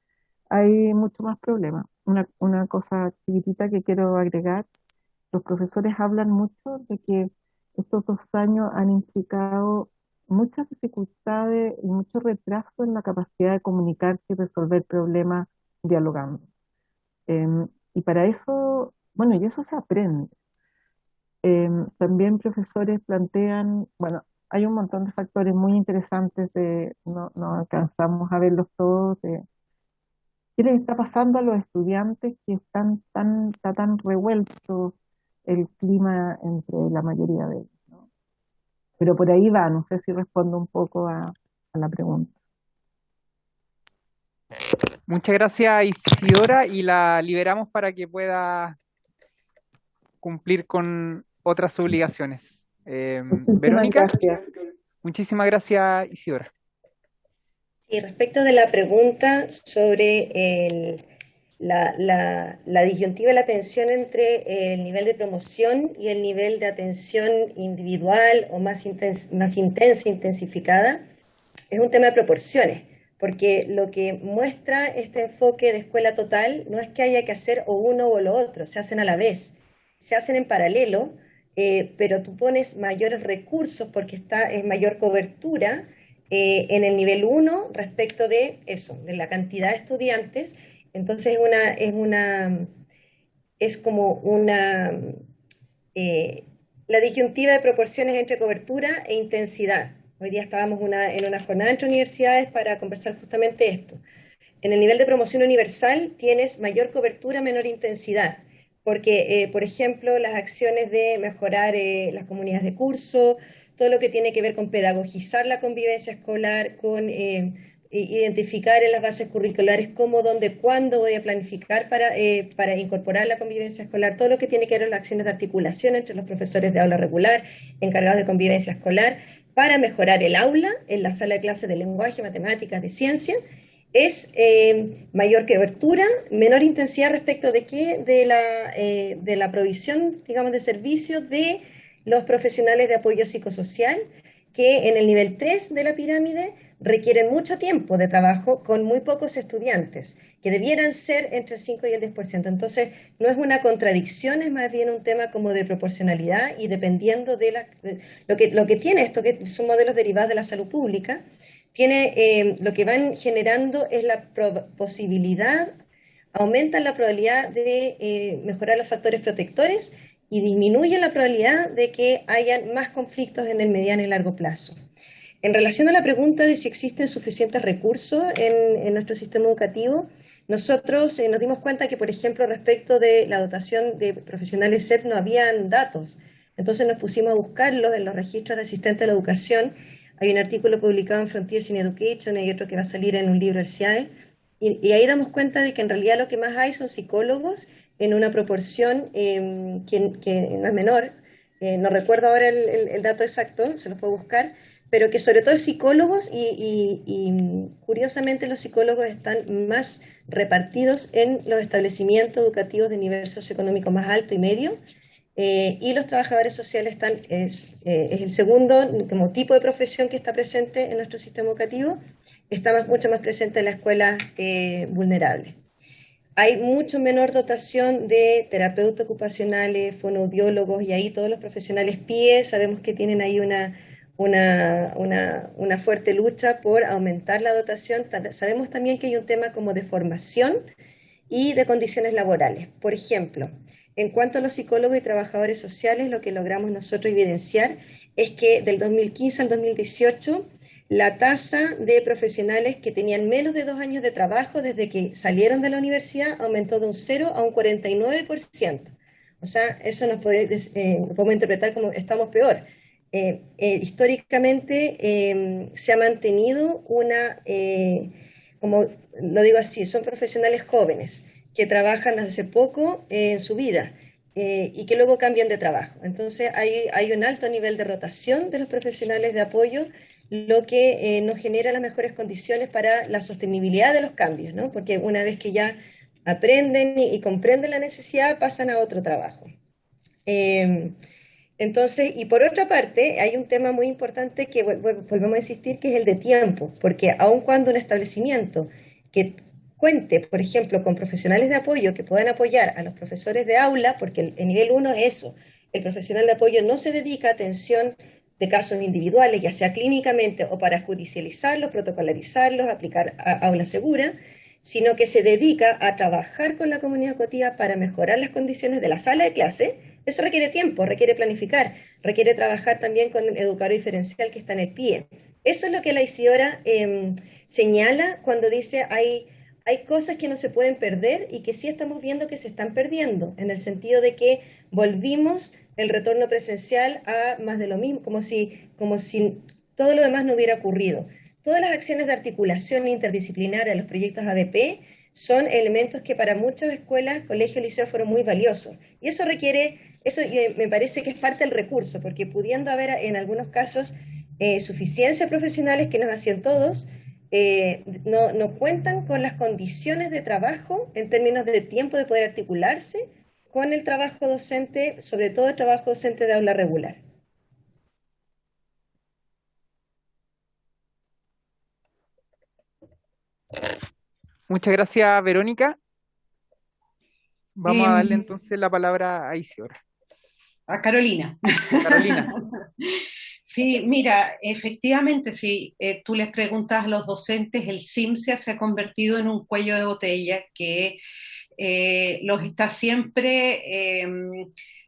[SPEAKER 11] hay mucho más problemas. Una cosa chiquitita que quiero agregar, los profesores hablan mucho de que estos 2 años han implicado muchas dificultades y mucho retraso en la capacidad de comunicarse y resolver problemas dialogando. Y para eso, bueno, y eso se aprende. También profesores plantean, bueno, hay un montón de factores muy interesantes, no alcanzamos a verlos todos, ¿qué les está pasando a los estudiantes que está tan revuelto el clima entre la mayoría de ellos, ¿no? Pero por ahí va, no sé si respondo un poco a la pregunta.
[SPEAKER 1] Muchas gracias, Isidora, y la liberamos para que pueda cumplir con otras obligaciones. Verónica,
[SPEAKER 11] Gracias.
[SPEAKER 1] muchísimas gracias, Isidora.
[SPEAKER 10] Y respecto de la pregunta sobre la disyuntiva de la atención entre el nivel de promoción y el nivel de atención individual o más intensa, intensificada, es un tema de proporciones, porque lo que muestra este enfoque de escuela total no es que haya que hacer o uno o lo otro, se hacen a la vez, se hacen en paralelo, pero tú pones mayores recursos porque es mayor cobertura en el nivel 1 respecto de eso, de la cantidad de estudiantes. Entonces es como la disyuntiva de proporciones entre cobertura e intensidad. Hoy día estábamos en una jornada entre universidades para conversar justamente esto. En el nivel de promoción universal tienes mayor cobertura, menor intensidad, porque, por ejemplo, las acciones de mejorar las comunidades de curso, todo lo que tiene que ver con pedagogizar la convivencia escolar, con identificar en las bases curriculares cómo, dónde, cuándo voy a planificar para incorporar la convivencia escolar, todo lo que tiene que ver con las acciones de articulación entre los profesores de aula regular, encargados de convivencia escolar, para mejorar el aula en la sala de clases de lenguaje, matemáticas, de ciencia, es mayor cobertura, menor intensidad respecto de qué, de la provisión, digamos, de servicios de los profesionales de apoyo psicosocial, que en el nivel 3 de la pirámide requieren mucho tiempo de trabajo con muy pocos estudiantes, que debieran ser entre el 5 y el 10%. Entonces, no es una contradicción, es más bien un tema como de proporcionalidad y dependiendo de lo que tiene esto, que son modelos derivados de la salud pública, lo que van generando es la posibilidad, aumentan la probabilidad de mejorar los factores protectores y disminuyen la probabilidad de que hayan más conflictos en el mediano y largo plazo. En relación a la pregunta de si existen suficientes recursos en nuestro sistema educativo, nosotros nos dimos cuenta que, por ejemplo, respecto de la dotación de profesionales SEP no habían datos. Entonces nos pusimos a buscarlos en los registros de asistentes de la educación. Hay un artículo publicado en Frontiers in Education y otro que va a salir en un libro del CIAE. Y ahí damos cuenta de que en realidad lo que más hay son psicólogos en una proporción que no es menor. No recuerdo ahora el dato exacto, se lo puedo buscar, pero que sobre todo psicólogos y curiosamente los psicólogos están más repartidos en los establecimientos educativos de nivel socioeconómico más alto y medio, y los trabajadores sociales es el segundo como tipo de profesión que está presente en nuestro sistema educativo, está mucho más presente en las escuelas vulnerables. Hay mucho menor dotación de terapeutas ocupacionales, fonoaudiólogos, y ahí todos los profesionales PIE sabemos que tienen ahí una fuerte lucha por aumentar la dotación. Sabemos también que hay un tema como de formación y de condiciones laborales. Por ejemplo, en cuanto a los psicólogos y trabajadores sociales, lo que logramos nosotros evidenciar es que del 2015 al 2018, la tasa de profesionales que tenían menos de 2 años de trabajo desde que salieron de la universidad aumentó de un 0 a un 49%. O sea, eso nos podemos interpretar como estamos peor. Históricamente se ha mantenido como lo digo así, son profesionales jóvenes que trabajan hace poco en su vida y que luego cambian de trabajo. Entonces hay un alto nivel de rotación de los profesionales de apoyo, lo que nos genera las mejores condiciones para la sostenibilidad de los cambios, ¿no? Porque una vez que ya aprenden y comprenden la necesidad, pasan a otro trabajo. Entonces, y por otra parte, hay un tema muy importante que volvemos a insistir, que es el de tiempo, porque aun cuando un establecimiento que cuente, por ejemplo, con profesionales de apoyo que puedan apoyar a los profesores de aula, porque el nivel 1 es eso, el profesional de apoyo no se dedica a atención de casos individuales, ya sea clínicamente o para judicializarlos, protocolarizarlos, aplicar aula segura, sino que se dedica a trabajar con la comunidad educativa para mejorar las condiciones de la sala de clase. Eso requiere tiempo, requiere planificar, requiere trabajar también con el educador diferencial que está en el PIE. Eso es lo que la Isidora señala cuando dice hay cosas que no se pueden perder y que sí estamos viendo que se están perdiendo, en el sentido de que volvimos el retorno presencial a más de lo mismo, como si todo lo demás no hubiera ocurrido. Todas las acciones de articulación interdisciplinaria, los proyectos ABP, son elementos que para muchas escuelas, colegios, liceos fueron muy valiosos. Y eso me parece que es parte del recurso, porque pudiendo haber en algunos casos suficiencia de profesionales que nos hacían todos, no cuentan con las condiciones de trabajo en términos de tiempo de poder articularse con el trabajo docente, sobre todo el trabajo docente de aula regular.
[SPEAKER 1] Muchas gracias, Verónica. Vamos a darle entonces la palabra a Isidora.
[SPEAKER 12] A Carolina.
[SPEAKER 1] Carolina.
[SPEAKER 12] Sí, mira, efectivamente, si tú les preguntas a los docentes, el CIMSE se ha convertido en un cuello de botella que los está siempre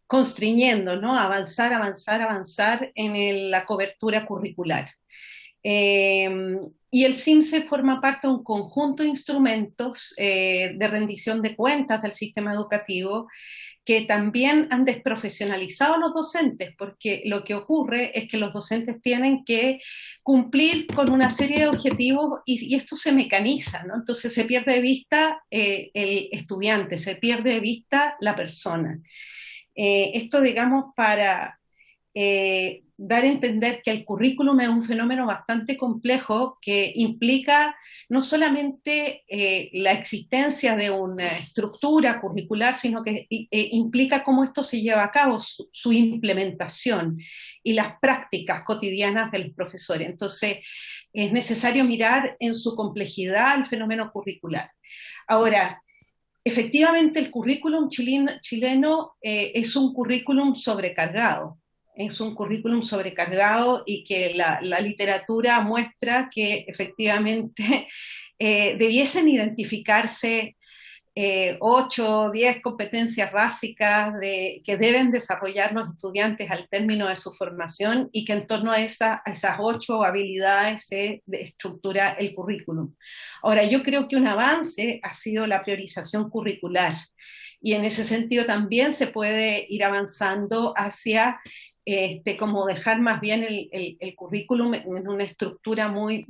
[SPEAKER 12] constriñendo, ¿no? Avanzar, avanzar, avanzar en la cobertura curricular. Y el CIMSE forma parte de un conjunto de instrumentos de rendición de cuentas del sistema educativo que también han desprofesionalizado a los docentes, porque lo que ocurre es que los docentes tienen que cumplir con una serie de objetivos y esto se mecaniza, ¿no? Entonces se pierde de vista el estudiante, se pierde de vista la persona. Esto, digamos, para dar a entender que el currículum es un fenómeno bastante complejo que implica no solamente la existencia de una estructura curricular, sino que implica cómo esto se lleva a cabo, su implementación y las prácticas cotidianas de los profesores. Entonces, es necesario mirar en su complejidad el fenómeno curricular. Ahora, efectivamente, el currículum chileno es un currículum sobrecargado. Es un currículum sobrecargado y que la literatura muestra que efectivamente debiesen identificarse 8 o 10 competencias básicas que deben desarrollar los estudiantes al término de su formación y que en torno a esas 8 habilidades se estructura el currículum. Ahora, yo creo que un avance ha sido la priorización curricular y en ese sentido también se puede ir avanzando hacia como dejar más bien el currículum en una estructura muy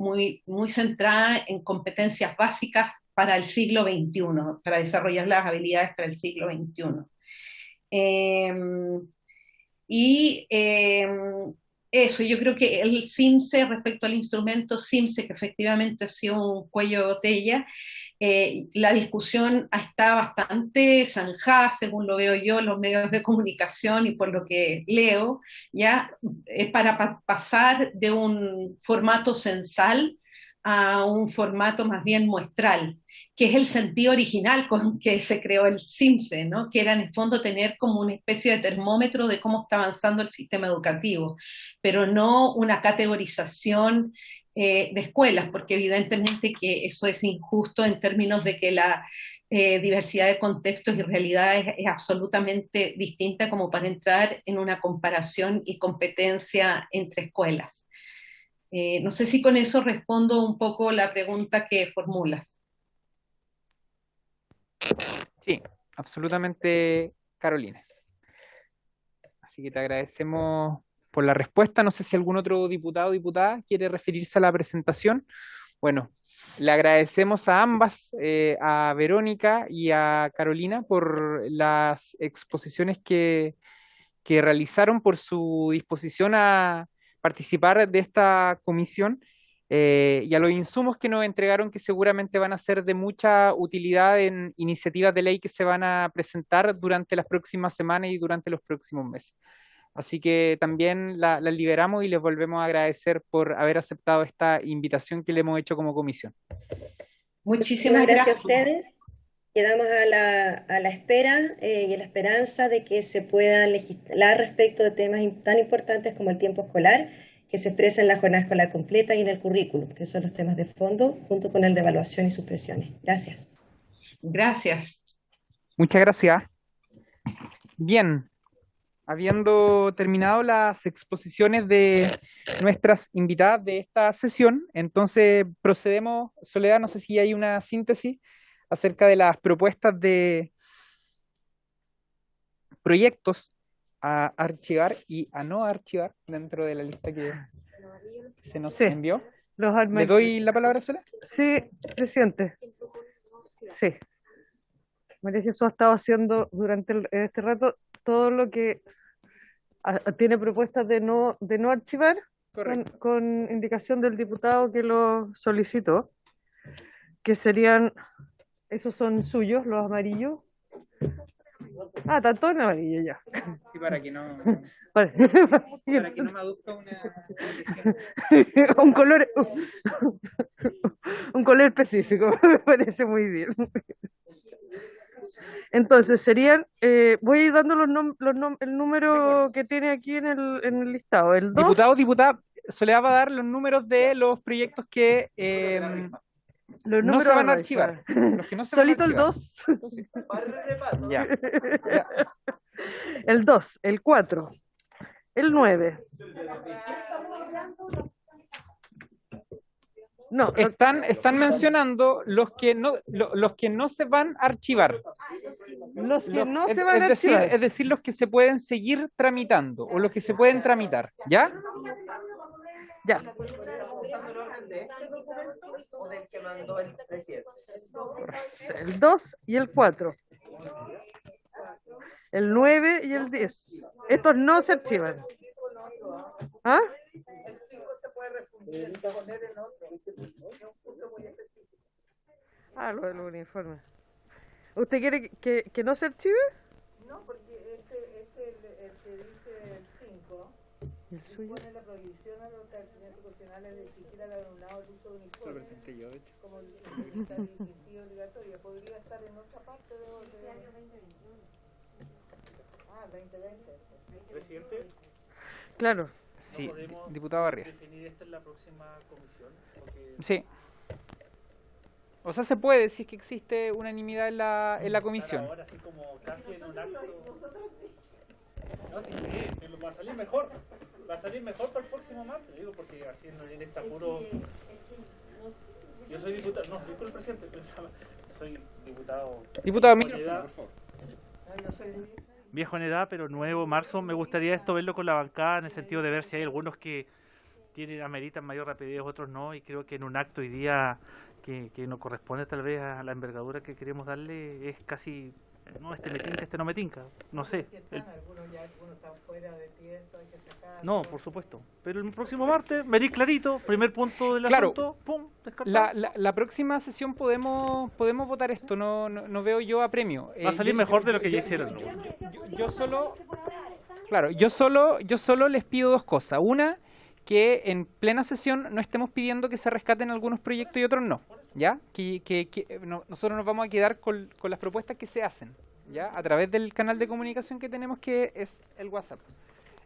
[SPEAKER 12] centrada en competencias básicas para el siglo XXI, para desarrollar las habilidades para el siglo XXI. Eso, yo creo que el CIMSE, respecto al instrumento CIMSE, que efectivamente ha sido un cuello de botella, la discusión está bastante zanjada, según lo veo yo, en los medios de comunicación y por lo que leo, ya para pasar de un formato censal a un formato más bien muestral, que es el sentido original con que se creó el CIMSE, ¿no? Que era en el fondo tener como una especie de termómetro de cómo está avanzando el sistema educativo, pero no una categorización de escuelas, porque evidentemente que eso es injusto en términos de que la diversidad de contextos y realidades es absolutamente distinta como para entrar en una comparación y competencia entre escuelas. No sé si con eso respondo un poco la pregunta que formulas.
[SPEAKER 1] Sí, absolutamente, Carolina. Así que te agradecemos por la respuesta. No sé si algún otro diputado o diputada quiere referirse a la presentación. Bueno, le agradecemos a ambas, a Verónica y a Carolina, por las exposiciones que realizaron, por su disposición a participar de esta comisión y a los insumos que nos entregaron, que seguramente van a ser de mucha utilidad en iniciativas de ley que se van a presentar durante las próximas semanas y durante los próximos meses. Así que también las liberamos y les volvemos a agradecer por haber aceptado esta invitación que le hemos hecho como comisión.
[SPEAKER 10] Muchísimas gracias a ustedes. Quedamos a la espera y a la esperanza de que se pueda legislar respecto de temas tan importantes como el tiempo escolar, que se expresa en la jornada escolar completa y en el currículum, que son los temas de fondo, junto con el de evaluación y suspensiones. Gracias.
[SPEAKER 12] Gracias.
[SPEAKER 1] Muchas gracias. Bien, habiendo terminado las exposiciones de nuestras invitadas de esta sesión, entonces procedemos. Soledad, no sé si hay una síntesis acerca de las propuestas de proyectos a archivar y a no archivar dentro de la lista que se nos envió. ¿Le doy la palabra a Soledad?
[SPEAKER 2] Sí, presidente. Sí. María Jesús ha estado haciendo durante este rato todo lo que tiene propuestas de no archivar, con indicación del diputado que lo solicitó, que serían, esos son suyos, los amarillos. Ah, está todo en amarillo ya.
[SPEAKER 1] Sí, para que no
[SPEAKER 2] para
[SPEAKER 1] que no me adopte
[SPEAKER 2] un color específico, me parece muy bien. Entonces serían, voy a ir dando el número que tiene aquí en el listado. El 2,
[SPEAKER 1] Diputada, Soledad va a dar los números de los proyectos que
[SPEAKER 2] los
[SPEAKER 1] no
[SPEAKER 2] números
[SPEAKER 1] se van a
[SPEAKER 2] ahí,
[SPEAKER 1] archivar.
[SPEAKER 2] claro.
[SPEAKER 1] Los que no se van a
[SPEAKER 2] Solito el
[SPEAKER 1] archivar.
[SPEAKER 2] 2.
[SPEAKER 1] Ya.
[SPEAKER 2] El 2, el 4, el 9. No,
[SPEAKER 1] Están mencionando los que no se van a archivar.
[SPEAKER 2] los que no se van a
[SPEAKER 1] decir,
[SPEAKER 2] archivar.
[SPEAKER 1] es decir, los que se pueden seguir tramitando o los que se pueden tramitar, ¿ya?
[SPEAKER 2] Ya. El 2 y el 4. El 9 y el 10. Estos no se archivan. ¿Ah? Ah, lo del uniforme. ¿Usted quiere que no se archive?
[SPEAKER 9] No, porque el que dice el 5 pone la prohibición a los establecimientos profesionales de exigir al alumnado el uso de uniforme. Lo presenté yo, de hecho. Como distintivo obligatorio. Podría estar en otra parte de año 2021. Ah, 2020.
[SPEAKER 6] Presidente.
[SPEAKER 2] Claro.
[SPEAKER 1] Sí, diputado Barría.
[SPEAKER 6] ¿Definir esta en la próxima comisión? Porque...
[SPEAKER 1] Sí. O sea, se puede si es que existe unanimidad en la comisión.
[SPEAKER 6] Ahora sí como casi en un acto. No, sí, va a salir mejor. Va a salir mejor para el próximo martes, digo, porque haciendo en este apuro. Yo soy diputado, no, disculpe el presidente, soy diputado.
[SPEAKER 1] Diputado,
[SPEAKER 6] micrófono, por favor. Viejo en edad, pero nuevo, marzo. Me gustaría esto verlo con la bancada en el sentido de ver si hay algunos que ameritan mayor rapidez, otros no, y creo que en un acto hoy día que no corresponde tal vez a la envergadura que queremos darle, es casi, no, este me tinca, este no me tinca, no sé. No, por supuesto, pero el próximo martes, venir clarito, primer punto del asunto, pum, descartado.
[SPEAKER 1] La próxima sesión podemos votar esto, no veo yo apremio.
[SPEAKER 6] Va a salir mejor de lo que ya hicieron.
[SPEAKER 1] Yo solo les pido dos cosas. Una, que en plena sesión no estemos pidiendo que se rescaten algunos proyectos y otros no, ¿ya? Nosotros nos vamos a quedar con las propuestas que se hacen, ¿ya? A través del canal de comunicación que tenemos, que es el WhatsApp.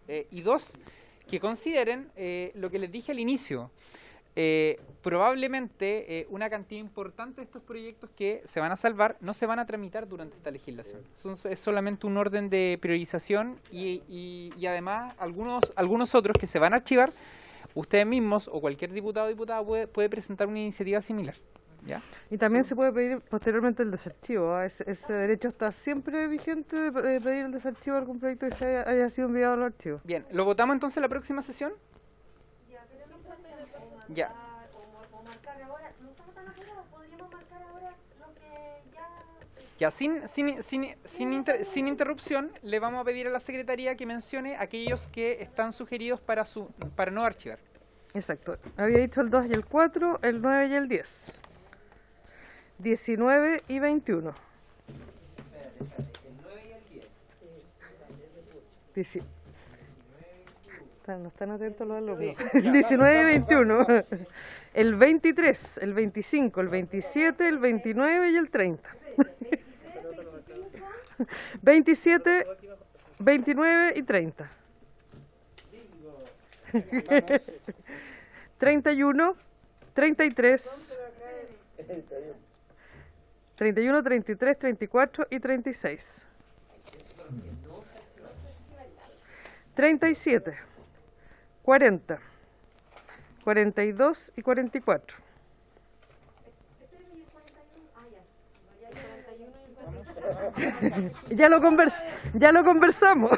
[SPEAKER 1] Y dos, que consideren lo que les dije al inicio. Probablemente una cantidad importante de estos proyectos que se van a salvar no se van a tramitar durante esta legislación. Es solamente un orden de priorización y además algunos otros que se van a archivar, ustedes mismos o cualquier diputado o diputada puede presentar una iniciativa similar, ¿ya?
[SPEAKER 2] Y también se puede pedir posteriormente el desarchivo, ¿eh? Ese derecho está siempre vigente de pedir el desarchivo de algún proyecto que se haya sido enviado al archivo.
[SPEAKER 1] Bien, ¿lo votamos entonces la próxima sesión? Ya. Ya, sin interrupción, le vamos a pedir a la Secretaría que mencione aquellos que están sugeridos para no archivar.
[SPEAKER 2] Exacto. Había dicho el 2 y el 4, el 9 y el 10. 19 y 21. No están atentos los alumnos.
[SPEAKER 1] Sí,
[SPEAKER 2] 19 y 21. El 23, el 25, el 27, el 29 y el 30. 27, 29 y 30. 31, 33, 31, 33, 34 y 36. 37, 40, 42 y 44. Ya lo conversamos.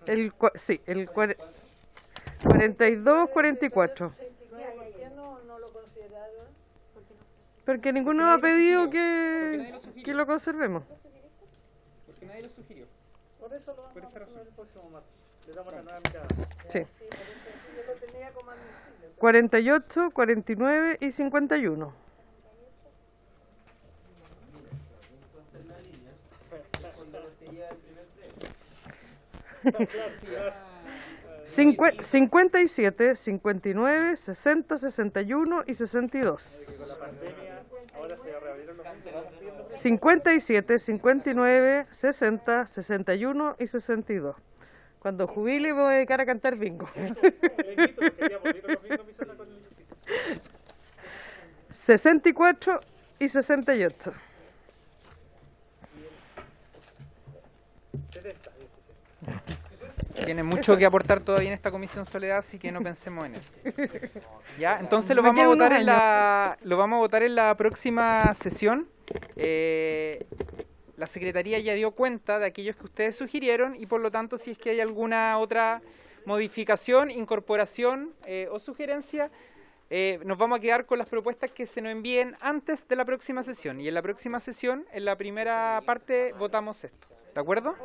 [SPEAKER 2] El 42, 44.
[SPEAKER 9] ¿Por qué no lo consideraron?
[SPEAKER 2] Porque ninguno ha pedido que lo conservemos.
[SPEAKER 1] Porque nadie lo sugirió.
[SPEAKER 6] Por eso lo vamos a hacer el próximo martes. Le damos la nueva mirada.
[SPEAKER 2] Sí.
[SPEAKER 9] Yo lo tenía como admisible.
[SPEAKER 2] 48, 49 y 51.
[SPEAKER 6] Claro,
[SPEAKER 2] 57, 59, 60, 61 y 62.
[SPEAKER 6] con la pandemia ahora se reabrieron
[SPEAKER 2] 57, 59, 60, 61 y 62. Cuando jubile voy a dedicar a cantar bingo. 64 y 68.
[SPEAKER 1] Tiene mucho que aportar todavía en esta comisión, Soledad, así que no pensemos en eso. Ya, entonces lo vamos a votar en la próxima sesión. La Secretaría ya dio cuenta de aquellos que ustedes sugirieron y por lo tanto si es que hay alguna otra modificación, incorporación o sugerencia, nos vamos a quedar con las propuestas que se nos envíen antes de la próxima sesión. Y en la próxima sesión, en la primera parte, votamos esto. ¿De acuerdo?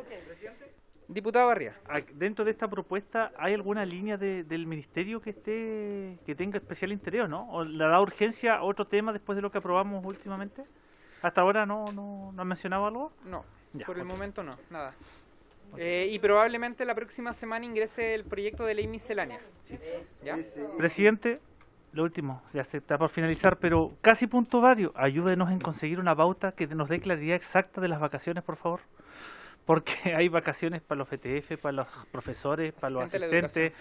[SPEAKER 1] Diputado Barría.
[SPEAKER 6] Dentro de esta propuesta, ¿hay alguna línea del ministerio que tenga especial interés, no? ¿O le da urgencia a otro tema después de lo que aprobamos últimamente? ¿Hasta ahora no han mencionado algo?
[SPEAKER 1] No, por el momento no, nada. Y probablemente la próxima semana ingrese el proyecto de ley miscelánea. ¿Ya?
[SPEAKER 6] Presidente, lo último, ya se está por finalizar, pero casi punto varios. Ayúdenos en conseguir una pauta que nos dé claridad exacta de las vacaciones, por favor. Porque hay vacaciones para los FTF, para los profesores, para los asistentes,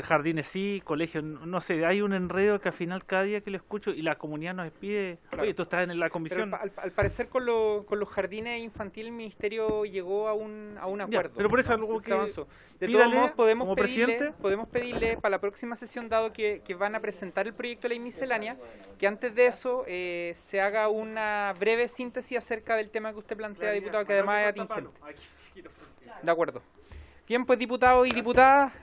[SPEAKER 6] jardines sí, colegios, no sé, hay un enredo que al final cada día que lo escucho y la comunidad nos pide, oye, tú estás en la comisión.
[SPEAKER 1] Pero al parecer con los jardines infantiles el ministerio llegó a un acuerdo.
[SPEAKER 6] Ya, pero por eso algo que
[SPEAKER 1] avanzó. De todos modos podemos pedirle para la próxima sesión, dado que van a presentar el proyecto de ley miscelánea, que antes de eso se haga una breve síntesis acerca del tema que usted plantea, diputado, que además es atingente. De acuerdo. Bien, pues diputados y diputadas,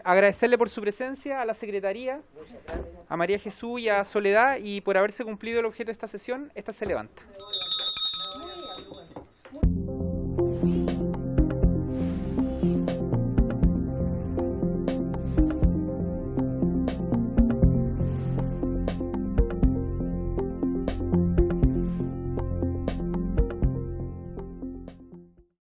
[SPEAKER 1] agradecerle por su presencia a la Secretaría, a María Jesús y a Soledad, y por haberse cumplido el objeto de esta sesión. Esta se levanta.